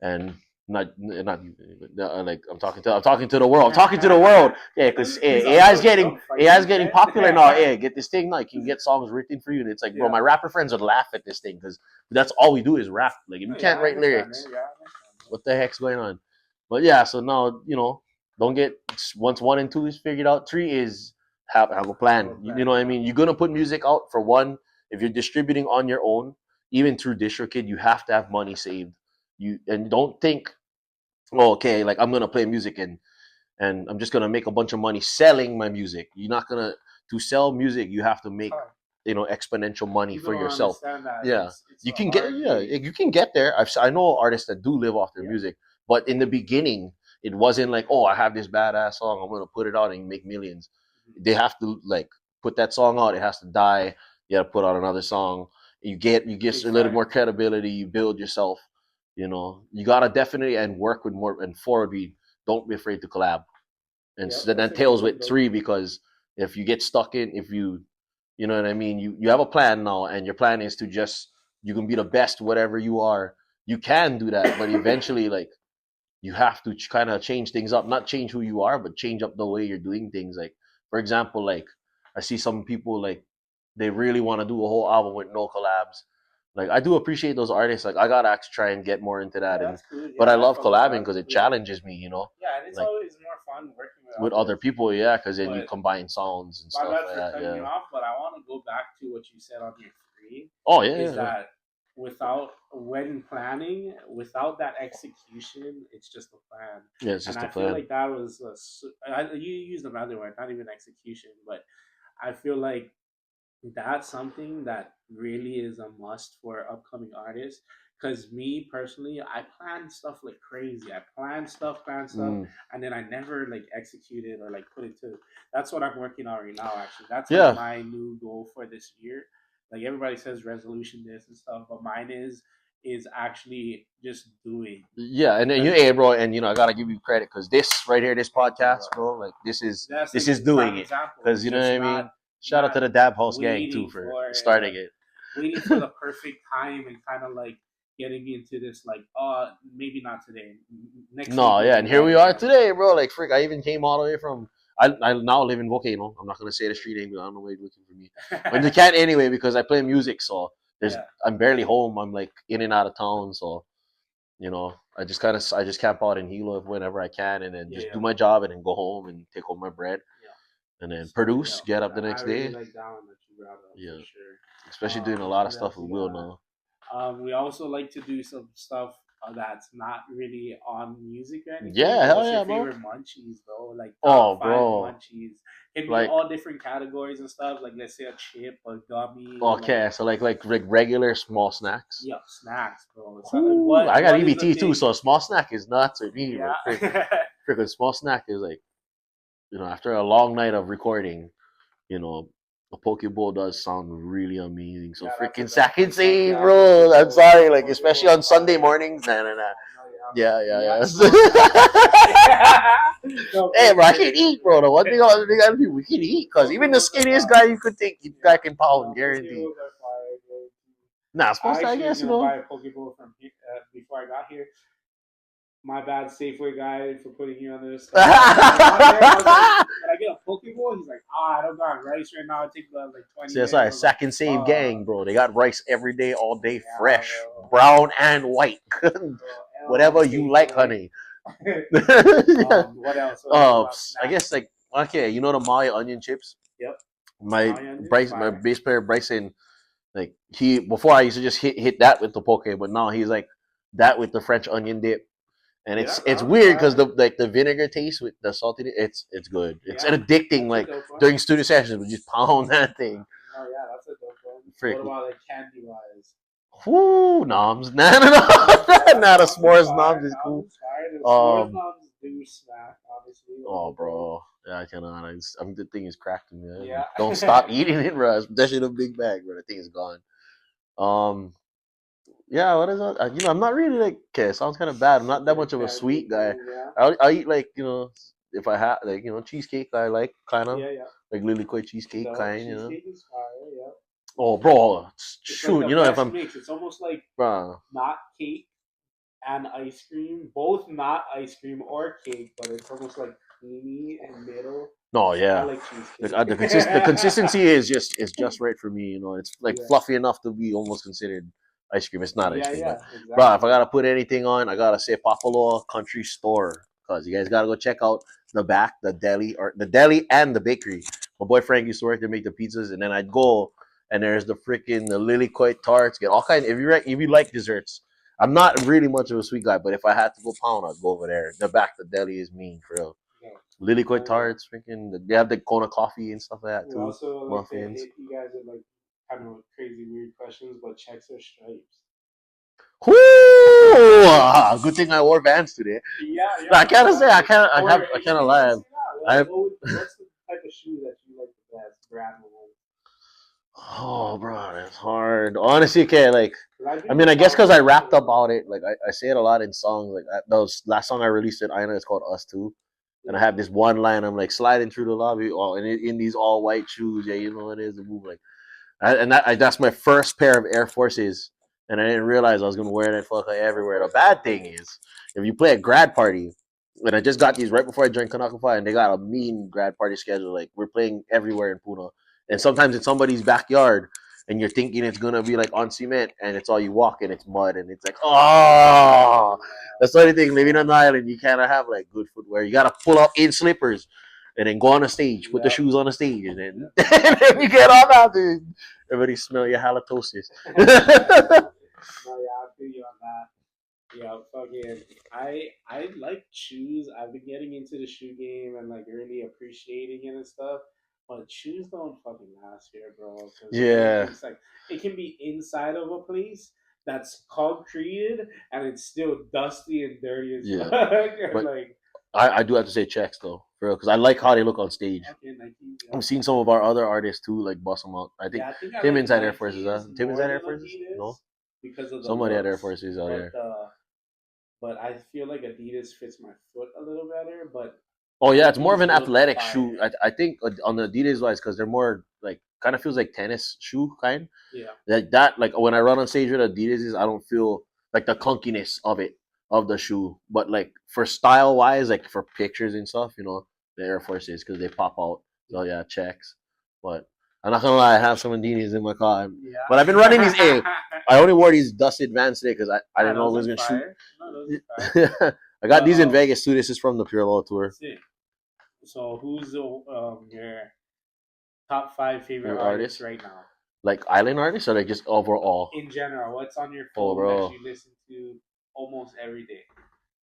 C: and not like I'm talking to the world. I'm talking to the world. Yeah, because AI is getting popular now. Yeah, get this thing now. You can get songs written for you, and it's like, bro,
D: Yeah.
C: my rapper friends would laugh at this thing because that's all we do is rap. Like if you
D: Oh, yeah,
C: can't
D: I
C: write
D: understand
C: lyrics,
D: it. Yeah, I understand it.
C: what the heck's going on? But yeah, so now don't get once one and two is figured out. Three is have a plan.
D: Have a
C: You know what I
D: plan,
C: mean? You're gonna put music out for one. If you're distributing on your own, even through DistroKid, you have to have money saved. You and don't think, oh, okay, like I'm gonna play music and I'm just gonna make a bunch of money selling my music. You're not gonna to sell music. You have to make
D: Hard.
C: exponential money
D: People
C: for
D: don't
C: yourself.
D: understand that.
C: Yeah,
D: It's
C: you
D: a
C: can get
D: hard way.
C: you can get there. I know artists that do live off their
D: Yeah.
C: music, but in the beginning, it wasn't like, oh, I have this badass song, I'm gonna put it out and make millions.
D: Mhm.
C: They have to like put that song out. It has to die. You got to put out another song. You get a
D: Takes
C: little
D: time.
C: more credibility. You build yourself. You gotta definitely and work with more. And four would be don't be afraid to collab. And
D: Yep,
C: so
D: that's
C: that
D: a good
C: tails
D: one
C: with
D: though.
C: three, because if you get stuck in, if you know what I mean, you have a plan now, and your plan is to just you can be the best whatever you are. You can do that, but eventually, like you have to kind of change things up, not change who you are, but change up the way you're doing things. Like for example, like I see some people like they really want to do a whole album with no collabs. Like I do appreciate those artists. Like I gotta actually try and get more into that,
D: Yeah,
C: and
D: that's good.
C: but
D: Yeah,
C: I
D: I
C: love
D: fuck with
C: collabing
D: that.
C: because it
D: Yeah.
C: challenges me.
D: Yeah, and it's
C: Like
D: always more fun working
C: with other people, yeah, because then you
D: But
C: combine sounds and
D: my
C: stuff
D: bad
C: like
D: for
C: that.
D: cutting you
C: Yeah.
D: off, but I want to go back to what you said on your three.
C: Oh yeah,
D: Is
C: yeah.
D: that when planning, without that execution, it's just a plan.
C: Yeah, it's
D: And
C: just a
D: I feel
C: plan.
D: like that was you used another word, not even execution, but I feel like that's something that really is a must for upcoming artists. Because me personally, I plan stuff like crazy. I plan stuff,
C: Mm.
D: and then I never like execute it or like put it to. That's what I'm working on right now. Actually, that's like
C: Yeah.
D: my new goal for this year. Like everybody says resolution this and stuff, but mine is actually just doing.
C: Yeah, and then hey, bro, and I gotta give you credit because this right here, this podcast, bro, like this is
D: That's
C: this
D: like
C: is
D: a
C: doing
D: prime
C: it
D: example.
C: because
D: It's
C: you know what
D: just
C: I mean.
D: not
C: Shout out to the Dab House gang too
D: waiting
C: for
D: for
C: starting it.
D: waiting for the perfect time and kind of like getting into this like, oh, maybe not today, next
C: No,
D: week.
C: yeah,
D: Maybe
C: and here
D: I'll
C: we
D: get
C: are
D: done.
C: today, bro. Like, frick, I even came all the way from. I now live in Volcano. I'm not gonna say the street name because I don't know where you're looking for me. But you can't anyway because I play music, so
D: Yeah.
C: I'm barely home. I'm like in and out of town, so I just camp out in Gila whenever I can, and then just
D: Yeah.
C: do my job and then go home and take home my bread
D: Yeah.
C: and then
D: So,
C: produce.
D: yeah,
C: Get up the
D: I
C: next
D: really
C: day.
D: like that one that you brought up
C: Yeah,
D: for sure.
C: especially doing a lot of
D: What
C: stuff
D: else
C: with
D: we
C: Will
D: got?
C: now.
D: We also like to do some stuff that's not really on music or anything.
C: Yeah,
D: But
C: hell
D: what's
C: yeah,
D: your
C: bro.
D: favorite munchies, though? Like
C: Oh,
D: top five
C: bro.
D: munchies. Can be
C: Like,
D: all different categories and stuff. Like let's say a chip, a gummy.
C: okay, so like regular small snacks.
D: Yeah, snacks, bro. So
C: Ooh, I got
D: what is the
C: EBT too,
D: thing?
C: so a small snack is nuts with me,
D: Yeah.
C: but freaking small snack is like, after a long night of recording, you know, a poke bowl does sound really amazing. So
D: Yeah, that's a
C: freaking
D: dope
C: sack and
D: one.
C: save,
D: Yeah,
C: bro.
D: poke
C: I'm
D: bowl.
C: sorry, like
D: Poke
C: especially
D: bowl
C: on
D: is
C: Sunday
D: fire.
C: mornings. Nah, nah, nah.
D: No,
C: Yeah,
D: yeah. No,
C: hey,
D: for
C: bro, I
D: sure,
C: can
D: for
C: eat, bro.
D: sure.
C: The one thing I gotta be, we can eat, cause even the
D: Pokeballs are
C: skinniest guy
D: fire.
C: you could think, you
D: Yeah,
C: back in pound, guaranteed.
D: Pokeballs are fire. Bro.
C: Nah, small
D: I
C: snack, I
D: actually was
C: guess
D: gonna buy a Pokeball from here, before I got here. My bad, Safeway guy, for putting you on this stuff. I was like, "Can I get a Pokeball?" He's like, "Ah, I don't got rice right now. It takes about like 20
C: See, that's
D: minutes."
C: why
D: I was like,
C: sack and save
D: "Fuck."
C: gang, bro. They got rice every day, all day,
D: Yeah,
C: fresh,
D: bro.
C: brown and white,
D: Bro, L
C: whatever you like,
D: Safeway.
C: honey. Yeah.
D: What else? What else about
C: I guess
D: snacks?
C: like okay, you know the Maya onion chips.
D: Yep.
C: My
D: Mayan is
C: my
D: fire.
C: bass player Bryson, like he before I used to just hit that with the poke, but now he's like that with the French onion dip, and
D: Yeah,
C: it's
D: bro.
C: weird because
D: Fire.
C: the vinegar taste with the salty, it's good. It's
D: Yeah,
C: addicting.
D: that's a
C: Like
D: dope one.
C: during studio sessions, we just pound that thing.
D: Oh yeah, that's a dope one.
C: Frick.
D: What about like candy wise?
C: Whoo, noms. Nah, no, no.
D: Yeah,
C: Nah, the
D: Noms is
C: s'mores
D: fire.
C: noms is cool.
D: Noms is fire. The s'mores
C: Um,
D: noms do smack, obviously.
C: oh,
D: Overall.
C: bro. Yeah, I cannot. I'm the thing is cracked in me.
D: Yeah.
C: Don't stop eating it, bro. That shit a big bag, bro. The thing is gone. Um, yeah. What is that? I'm not really like. Okay, sounds kind of bad. I'm not that much of a
D: Candy
C: sweet guy.
D: thing, yeah.
C: I eat like if I have like cheesecake. I like kind of
D: Yeah, yeah.
C: like Lily Quay cheesecake
D: So
C: kind.
D: cheesecake is fire, yeah.
C: Oh, bro.
D: It's like
C: Shoot,
D: the
C: if
D: best
C: I'm,
D: mix. It's almost like
C: bro.
D: not cake and ice cream. Both not ice cream or cake, but it's almost like creamy and middle.
C: No,
D: I
C: yeah.
D: like
C: The,
D: cheesecake.
C: the consistency is just right for me. It's like
D: Yeah.
C: fluffy enough to be almost considered ice cream. It's not ice
D: Yeah,
C: cream,
D: yeah,
C: but bro, if I
D: exactly.
C: gotta put anything on, I gotta say Papaloa Country Store because you guys gotta go check out the back, the deli and the bakery. My boy Frank used to work to make the pizzas, and then I'd go and there's the Lily Koi tarts. Get all kind. If you like desserts, I'm not really much of a sweet guy, but if I had to go pound, I'd go over there. The deli is mean for real.
D: Yeah.
C: Lily Koi
D: Oh, yeah.
C: tarts, they have the Kona coffee and stuff like that
D: We
C: too.
D: also like to
C: Muffins.
D: hit you guys with like kind of crazy weird questions, but checks or stripes.
C: Whoo! Good thing I wore Vans today.
D: Yeah,
C: No, I
D: yeah.
C: can't say I can't.
D: Or
C: I can't
D: even
C: lie.
D: let's say that.
C: I
D: What's the type of shoe that you like the best, brand wise?
C: oh, bro, it's hard. Honestly, okay, like
D: I've
C: I
D: been
C: mean, I guess because I rapped
D: yeah,
C: about it. Like I say it a lot in songs. Like those last song I released at Ina is called Us Too. And I have this one line. I'm like sliding through the lobby, all in these all white shoes. Yeah, you know what it is. The move like, that's my first pair of Air Forces, and I didn't realize I was gonna wear that fucker everywhere. The bad thing is, if you play a grad party, and I just got these right before I joined Kanakafa, and they got a mean grad party schedule. Like we're playing everywhere in Puna, and sometimes in somebody's backyard, and you're thinking it's gonna be like on cement, and it's all you walk in, it's mud, and it's like, oh, that's the only thing. Living on the island, you cannot have like good footwear. You gotta pull up in slippers, and then go on the stage, put the shoes on the stage, and then, and then you get on out there. Everybody smell your halitosis.
D: No, yeah, I feel you on that. Yeah, fucking. I like shoes. I've been getting into the shoe game and like really appreciating it and stuff. But shoes don't fucking last here, bro. Because
C: Yeah.
D: it's like it can be inside of a place that's concreted and it's still dusty and dirty as
C: Yeah.
D: fuck. And
C: But
D: like
C: I do have to say checks though, for real, because I like how they look on stage.
D: Okay, Nikes. Yeah.
C: I'm seeing some of our other artists too, like bust them out. I think
D: Yeah, I think I
C: Tim
D: like
C: inside Air Forces.
D: Nikes
C: Tim
D: more
C: inside Air
D: than
C: Forces? No,
D: Adidas because of the
C: somebody at Air
D: looks,
C: Forces out
D: but
C: there.
D: I feel like Adidas fits my foot a little better. But
C: Oh yeah, it's more of
D: Nikes
C: an
D: look
C: athletic shoe.
D: fire.
C: I think on the Adidas wise, because they're more like kind of feels like tennis shoe kind.
D: Yeah,
C: Like that, like when I run on stage with Adidas, I don't feel like the clunkiness of it of the shoe. But like for style wise, like for pictures and stuff, the Air Forces because they pop out. So yeah, checks. But I'm not gonna lie, I have some Adidas in my car. But I've been running these.
D: yeah.
C: I only wore these dusted Vans today because I
D: Nah,
C: didn't know
D: those
C: it was
D: are
C: gonna shoot.
D: fire. No, those are fire.
C: I got
D: But
C: these in Vegas too. This is from the Pure Law tour.
D: sick. So who's your top five favorite
C: Favorite
D: artists
C: artist,
D: right now?
C: like island artists, or like just overall.
D: In general, what's on your
C: Oh,
D: phone that
C: bro.
D: you listen to almost every day?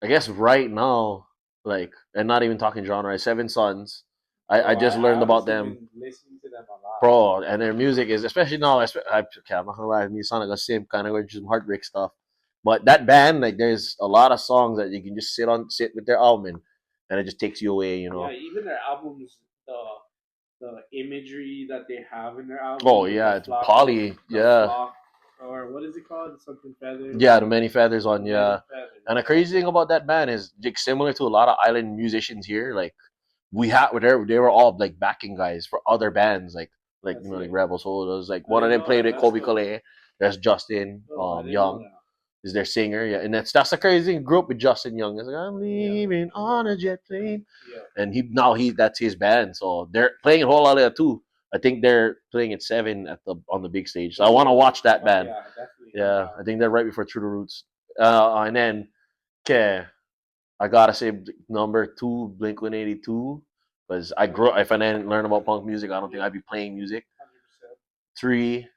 C: I guess right now, like, and not even talking genre, Seven Sons. I
D: Oh,
C: just
D: I
C: learned about
D: honestly
C: them,
D: been listening to them a lot.
C: bro, and their music is, especially now. Okay, I'm not gonna lie, me sound like a simp, kind of going through some heartbreak stuff. But that band, like, there's a lot of songs that you can just sit with their album, and it just takes you away,
D: Yeah, even their albums, the imagery that they have in their
C: Oh
D: album with
C: yeah,
D: the
C: it's
D: flock of
C: Polly,
D: the
C: yeah,
D: flock, or what is it called? Something feathers.
C: yeah, the many feathers on,
D: Many
C: yeah.
D: feathers.
C: And the crazy thing about that band is, like, similar to a lot of island musicians here, like they were all like backing guys for other bands, like
D: That's
C: like
D: it.
C: Rebel Soul. It was like
D: I
C: one of
D: didn't
C: them
D: know
C: played
D: that.
C: with
D: That's
C: Kobe
D: dope.
C: Calais. There's Justin
D: Oh, I didn't know
C: Young
D: that.
C: is their singer, yeah, and that's the crazy thing. Grew up with Justin Young. It's like I'm
D: Yeah.
C: leaving on a jet plane,
D: Yeah.
C: and he that's his band. So they're playing in Whole too. I think they're playing at 7 on the big stage. So I want to watch that
D: Fuck
C: band.
D: yeah, definitely head
C: Yeah,
D: out.
C: I think they're right before True to Roots. And then okay, I gotta say number 2, Blink-182, because I grew up. If I didn't learn about punk music, I don't think I'd be playing music.
D: 100%.
C: 3,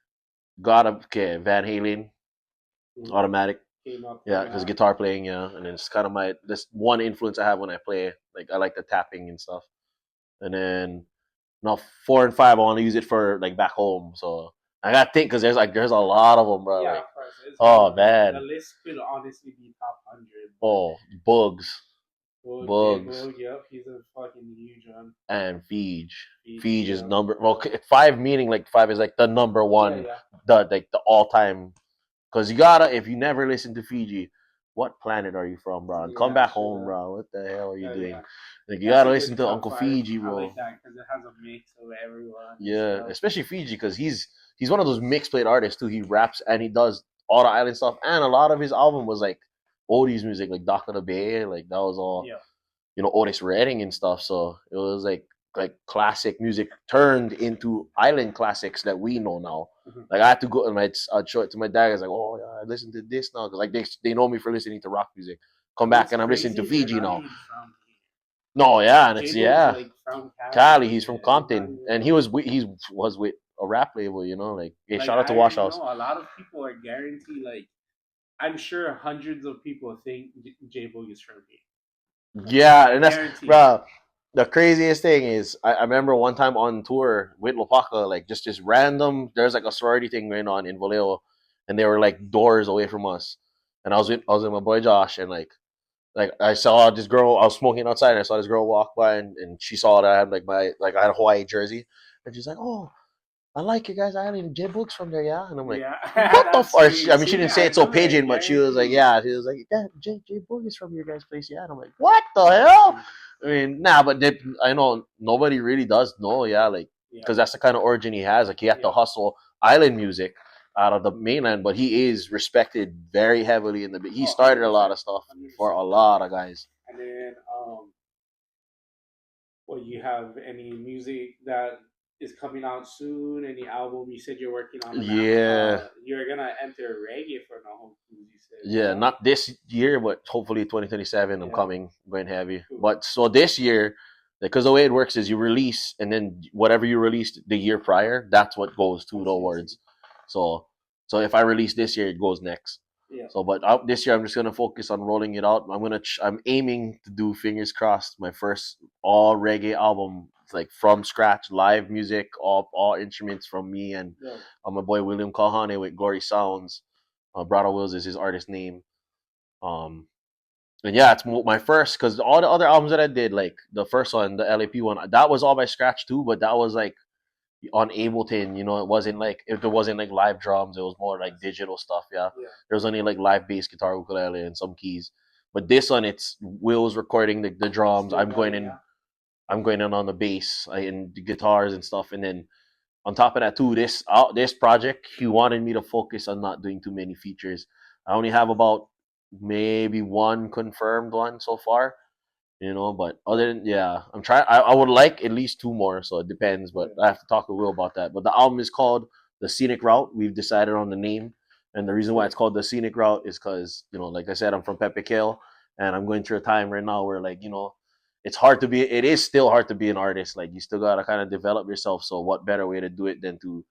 C: gotta okay, Van Halen, automatic.
D: Came up
C: Yeah,
D: from
C: because
D: that.
C: guitar playing, yeah, and it's kind of this one influence I have when I play. Like I like the tapping and stuff. And then now 4 and 5, I want to use it for like back home. So I gotta think because there's a lot of them, bro.
D: Yeah,
C: Like,
D: of course. It's
C: oh
D: hella. The
C: man,
D: list could honestly be top 100. But
C: oh bugs,
D: J
C: bugs.
D: Boog, yep, he's a fucking huge one.
C: And Feege.
D: Fiji,
C: Feege is
D: yeah.
C: number 5, meaning like 5 is like the number
D: Yeah,
C: one,
D: yeah.
C: the all time. Because you gotta, if you never listen to Fiji, what planet are you from, bro? Come
D: Yeah,
C: back
D: sure
C: home,
D: that.
C: bro. What the hell are you
D: Yeah,
C: doing?
D: yeah.
C: Like you
D: That's
C: gotta
D: a
C: listen
D: good
C: to
D: top
C: Uncle
D: five.
C: Fiji,
D: I
C: bro.
D: like that because it has a mix of everyone and
C: Yeah,
D: stuff.
C: especially Fiji because he's one of those mixed plate artists too. He raps and he does all the island stuff, and a lot of his album was like oldies music, like Dock of the Bay, like that was all
D: Yeah.
C: Otis Redding and stuff. So it was like classic music turned into island classics that we know now.
D: Mhm.
C: Like I had to go and I'd show it to my dad. I was like, oh yeah, I listen to this now because like they know me for listening to rock music. Come back
D: What's
C: and I'm listening
D: crazy
C: to
D: is they're
C: Fiji
D: not
C: now.
D: even from here.
C: No, yeah, and
D: J
C: it's
D: Boog's
C: yeah,
D: like from Cali
C: Cali.
D: and
C: He's from
D: shit. He's not
C: Compton,
D: even
C: and
D: from here.
C: he was with a rap label. Like yeah,
D: Like
C: shout out to
D: I
C: Washhouse.
D: know a lot of people are guaranteed. Like I'm sure hundreds of people think J Boog is from here.
C: Yeah, and that's
D: Guaranteed.
C: bro. The craziest thing is, I remember one time on tour with Lopaka, like just random. There's like a sorority thing going on in Vallejo, and they were like doors away from us. And I was with my boy Josh, and like I saw this girl. I was smoking outside, and I saw this girl walk by, and she saw that I had I had a Hawaii jersey, and she's like, "Oh, I like you guys. I had J Books from there, yeah." And I'm like,
D: Yeah,
C: what the
D: that's
C: fuck?
D: sweet.
C: I mean, she
D: See,
C: didn't say
D: I
C: it so
D: knew it.
C: pigeon, but she was like,
D: Guaranteed.
C: yeah. She was like, yeah, J Boog is from your guys' place, yeah. And I'm like, what the hell? I mean, nah, but I know nobody really does know, yeah, like,
D: Yeah,
C: because that's the kind of origin he has. Like, he had to
D: yeah,
C: hustle island music out of the mainland, but he is respected very heavily in the. He
D: oh,
C: started a lot
D: 100%,
C: of stuff for
D: 100%.
C: a lot of guys.
D: And then, well, you have any music that is coming out soon? Any album? You said you're working on an
C: Yeah,
D: you're gonna enter reggae for no you said,
C: yeah,
D: yeah,
C: not this year, but hopefully 2027. I'm
D: yeah,
C: coming, going heavy.
D: cool.
C: But so this year, because the way it works is you release, and then whatever you released the year prior, that's what goes to
D: I
C: the
D: see, I see.
C: awards. So, so if I release this year, it goes next.
D: Yeah,
C: So, but this year I'm just gonna focus on rolling it out. I'm aiming to do, fingers crossed, my first all reggae album, like from scratch, live music, all instruments from me and
D: yeah,
C: my boy William Kahane with Glory Sounds. Brother Wills is his artist name. Um, And yeah, it's my first because all the other albums that I did, like the first one, the LAP one, that was all by scratch too. But that was like on Ableton, it wasn't like if there wasn't like live drums, it was more like digital stuff. Yeah,
D: Yeah.
C: there was only like live bass guitar, ukulele, and some keys. But this one, it's Will's recording the drums.
D: Still going, yeah.
C: I'm going in on the bass and the guitars and stuff, and then on top of that too, this project, he wanted me to focus on not doing too many features. I only have about maybe one confirmed one so far, but other than yeah, I'm trying. I would like at least two more, so it depends. But I have to talk to Will about that. But the album is called The Scenic Route. We've decided on the name, and the reason why it's called The Scenic Route is because like I said, I'm from Pepe Hill, and I'm going through a time right now where it's hard to be. It is still hard to be an artist. Like you still gotta kind of develop yourself. So what better way to do it than to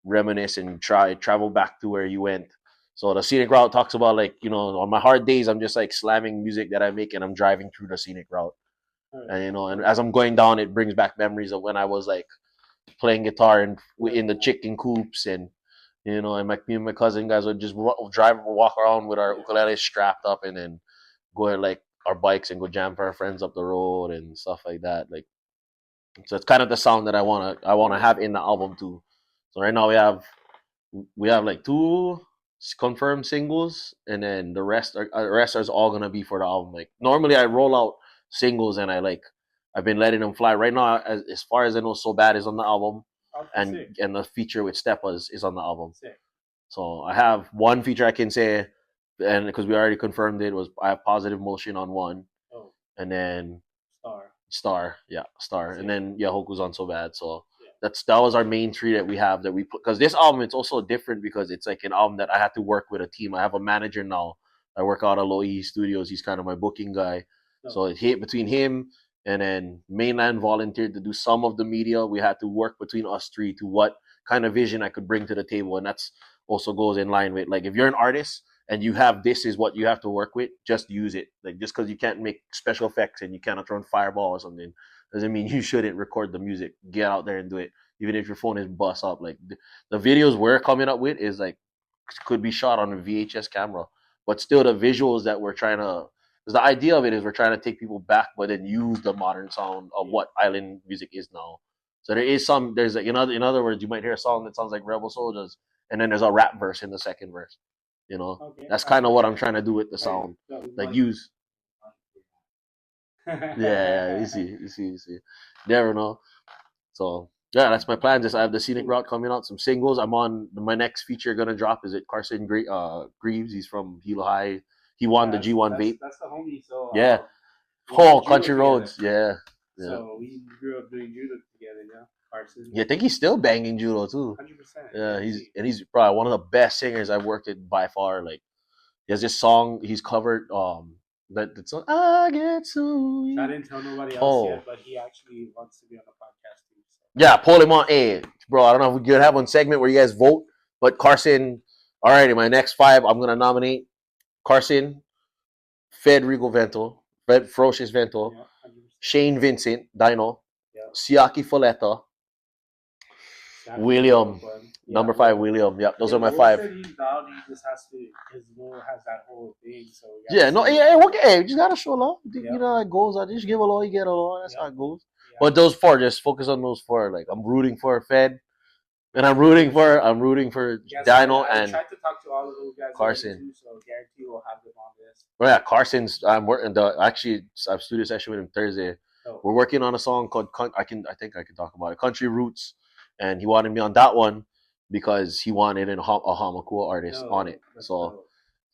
C: reminisce and travel back to where you went. So the scenic route talks about like on my hard days I'm just like slamming music that I make and I'm driving through the scenic route. And and as I'm going down, it brings back memories of when I was like playing guitar and in the chicken coops, and and me and my cousin guys would just drive, walk around with our ukuleles strapped up, and then go at like our bikes and go jam for our friends up the road and stuff like that. Like, so it's kind of the sound that I wanna have in the album too. So right now we have like two confirmed singles, and then the rest is all gonna be for the album. Like normally I roll out singles and I've been letting them fly. Right now, as far as I know, So Bad is on the album,
D: Okay,
C: and
D: sick.
C: and the feature with Steppa is on the album.
D: Sick.
C: So I have one feature I can say, and because we already confirmed it, was I have Positive Motion on one,
D: Oh,
C: and then
D: star.
C: Star, yeah, Star, and then Hoku's on So Bad. So
D: Yeah.
C: that was our main three that we have that we put, because this album it's also different because it's like an album that I had to work with a team. I have a manager now. I work out at Loe Studios. He's kind of my booking guy.
D: No.
C: So it hit between him and then Mainland volunteered to do some of the media. We had to work between us three to what kind of vision I could bring to the table, and that's also goes in line with like if you're an artist and you have this is what you have to work with, just use it. Like just because you can't make special effects and you cannot throw a fireball or something doesn't mean you shouldn't record the music. Get out there and do it, even if your phone is bust up. Like the videos we're coming up with is like could be shot on a VHS camera, but still the visuals that we're trying to. Because the idea of it is we're trying to take people back, but then use the modern sound of what island music is now. So there's like in other words, you might hear a song that sounds like Rebel Soldiers, and then there's a rap verse in the second verse.
D: Okay.
C: That's kind of what I'm trying to do with the sound. Like use, yeah, you see. Never know. So yeah, that's my plan. Just I have the scenic route coming out, some singles. I'm on my next feature gonna drop is it Carson Greaves. He's from Hilo High. He won the G1 vape.
D: That's the homie. So
C: Yeah.
D: we did
C: Oh,
D: judo
C: Country
D: together.
C: Roads. Yeah. Yeah.
D: So we grew up doing judo together. Yeah, Carson.
C: Yeah, I think he's still banging judo too.
D: 100%.
C: Yeah, he's probably one of the best singers I've worked with by far. Like he has this song he's covered that song I get so
D: I didn't tell nobody else
C: Oh.
D: yet, but he actually wants to be on the podcast too. So.
C: Yeah, pull him on. Hey, bro, I don't know if we could have one segment where you guys vote, but Carson, all right, in my next five, I'm gonna nominate Carson, Federico Vento, Fred Ferocious Vento,
D: Yeah, 100%.
C: Shane Vincent, Dino,
D: Yeah.
C: Siaki Folletta,
D: That's
C: William,
D: the one.
C: number
D: Yeah,
C: 5, William. Yep, those are my
D: Will
C: 5.
D: said he's down. He just has to. His Will has that whole thing. So we gotta
C: Yeah, no,
D: see.
C: yeah, okay, you just gotta show love.
D: Yeah.
C: You know how it goes. I just give a law, you get a law. That's
D: Yeah.
C: how it goes.
D: Yeah.
C: But those 4, just focus on those 4. Like I'm rooting for Fed, and I'm rooting for
D: Yes,
C: Dino
D: I
C: and
D: tried to talk to all of those guys
C: Carson.
D: too, so guarantee we'll have them on this.
C: Oh yeah, Carson's. I'm working. Actually, I have studio session with him Thursday.
D: Oh.
C: We're working on a song called I think I can talk about it. Country Roots, and he wanted me on that one because he wanted a Hamakua artist on it. So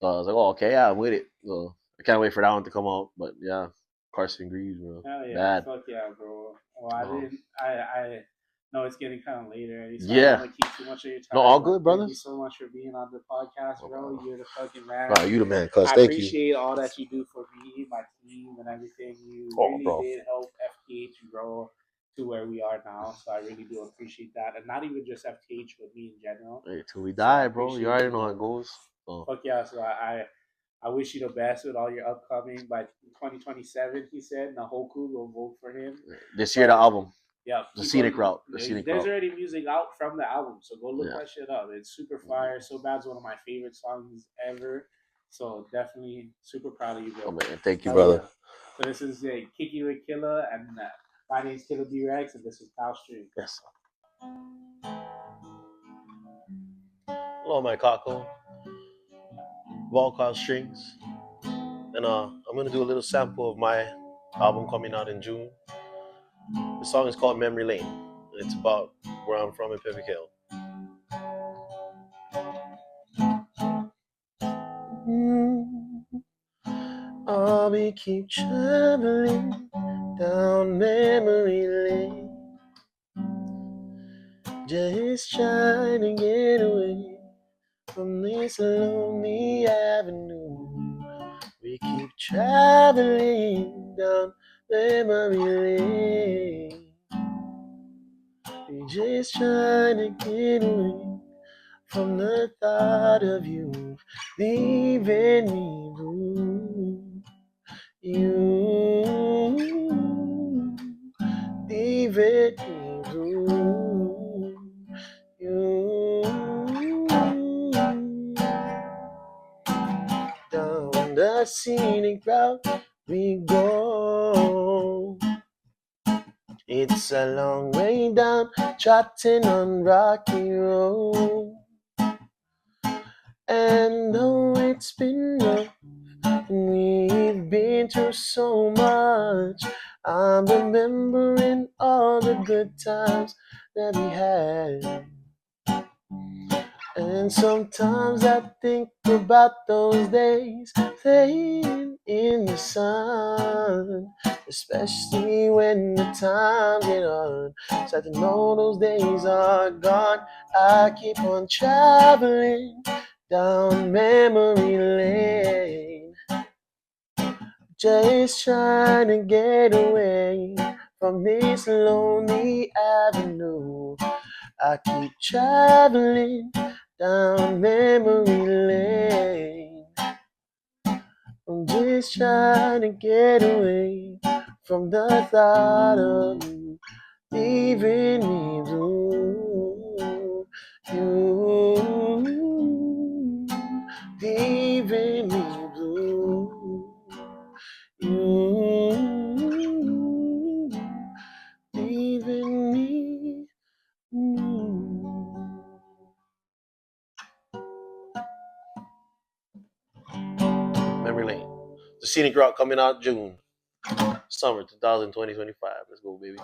C: I was like, oh okay, yeah, I'm with it. So I can't wait for that one to come out. But yeah, Carson Greaves, bro.
D: Hell yeah,
C: Bad.
D: fuck yeah, bro. Well, I know it's getting kind of later. So
C: Yeah.
D: I don't want to keep too much of your time.
C: No, all good, brother.
D: Thank you so much for being on the podcast, bro. You're the fucking man.
C: Bro, you the man, cuz.
D: I
C: Thank you.
D: appreciate all that you do for me, my team, and everything. You really
C: bro.
D: did help FTH grow to where we are now. So I really do appreciate that. And not even just FTH, but me in general.
C: Hey, till we
D: So
C: die,
D: I
C: bro.
D: appreciate
C: You already
D: you,
C: know how
D: bro.
C: it goes. So.
D: Fuck yeah. So I wish you the best with all your upcoming. By 2027, he said, Nahoku will vote for him.
C: This year, the album.
D: Yeah,
C: The scenic route. The scenic
D: there's
C: route.
D: already music out from the album, so go look
C: Yeah.
D: that shit up. It's super fire. So Bad's one of my favorite songs ever. So definitely super proud of you, bro.
C: Oh man, thank you,
B: Oh,
C: brother.
D: So this is Kicking with Killa, and my name's KillaB-Rex, and this is Strngz.
C: Yes. Hello, my Kako. Ball called Strings. And I'm gonna do a little sample of my album coming out in June. The song is called Memory Lane. And it's about where I'm from in Pivot Hill. I'll be keep traveling down memory lane, just trying to get away from this lonely avenue. We keep traveling down memory lane. We just trying to get away from the thought of you leaving me blue. You leaving me blue. You down the scenic route we go. It's a long way down, trotting on rocky road. And though it's been rough, and we've been through so much, I'm remembering all the good times that we had. And sometimes I think about those days playing in the sun, especially when the times get hard. Sad to know those days are gone. I keep on traveling down memory lane, just trying to get away from this lonely avenue. I keep traveling down memory lane. I'm just trying to get away from the thought of you leaving me blue. You leaving me blue. You leaving me blue. Memory Lane. The Scenic Rock coming out June. Summer 2025. Let's go, baby.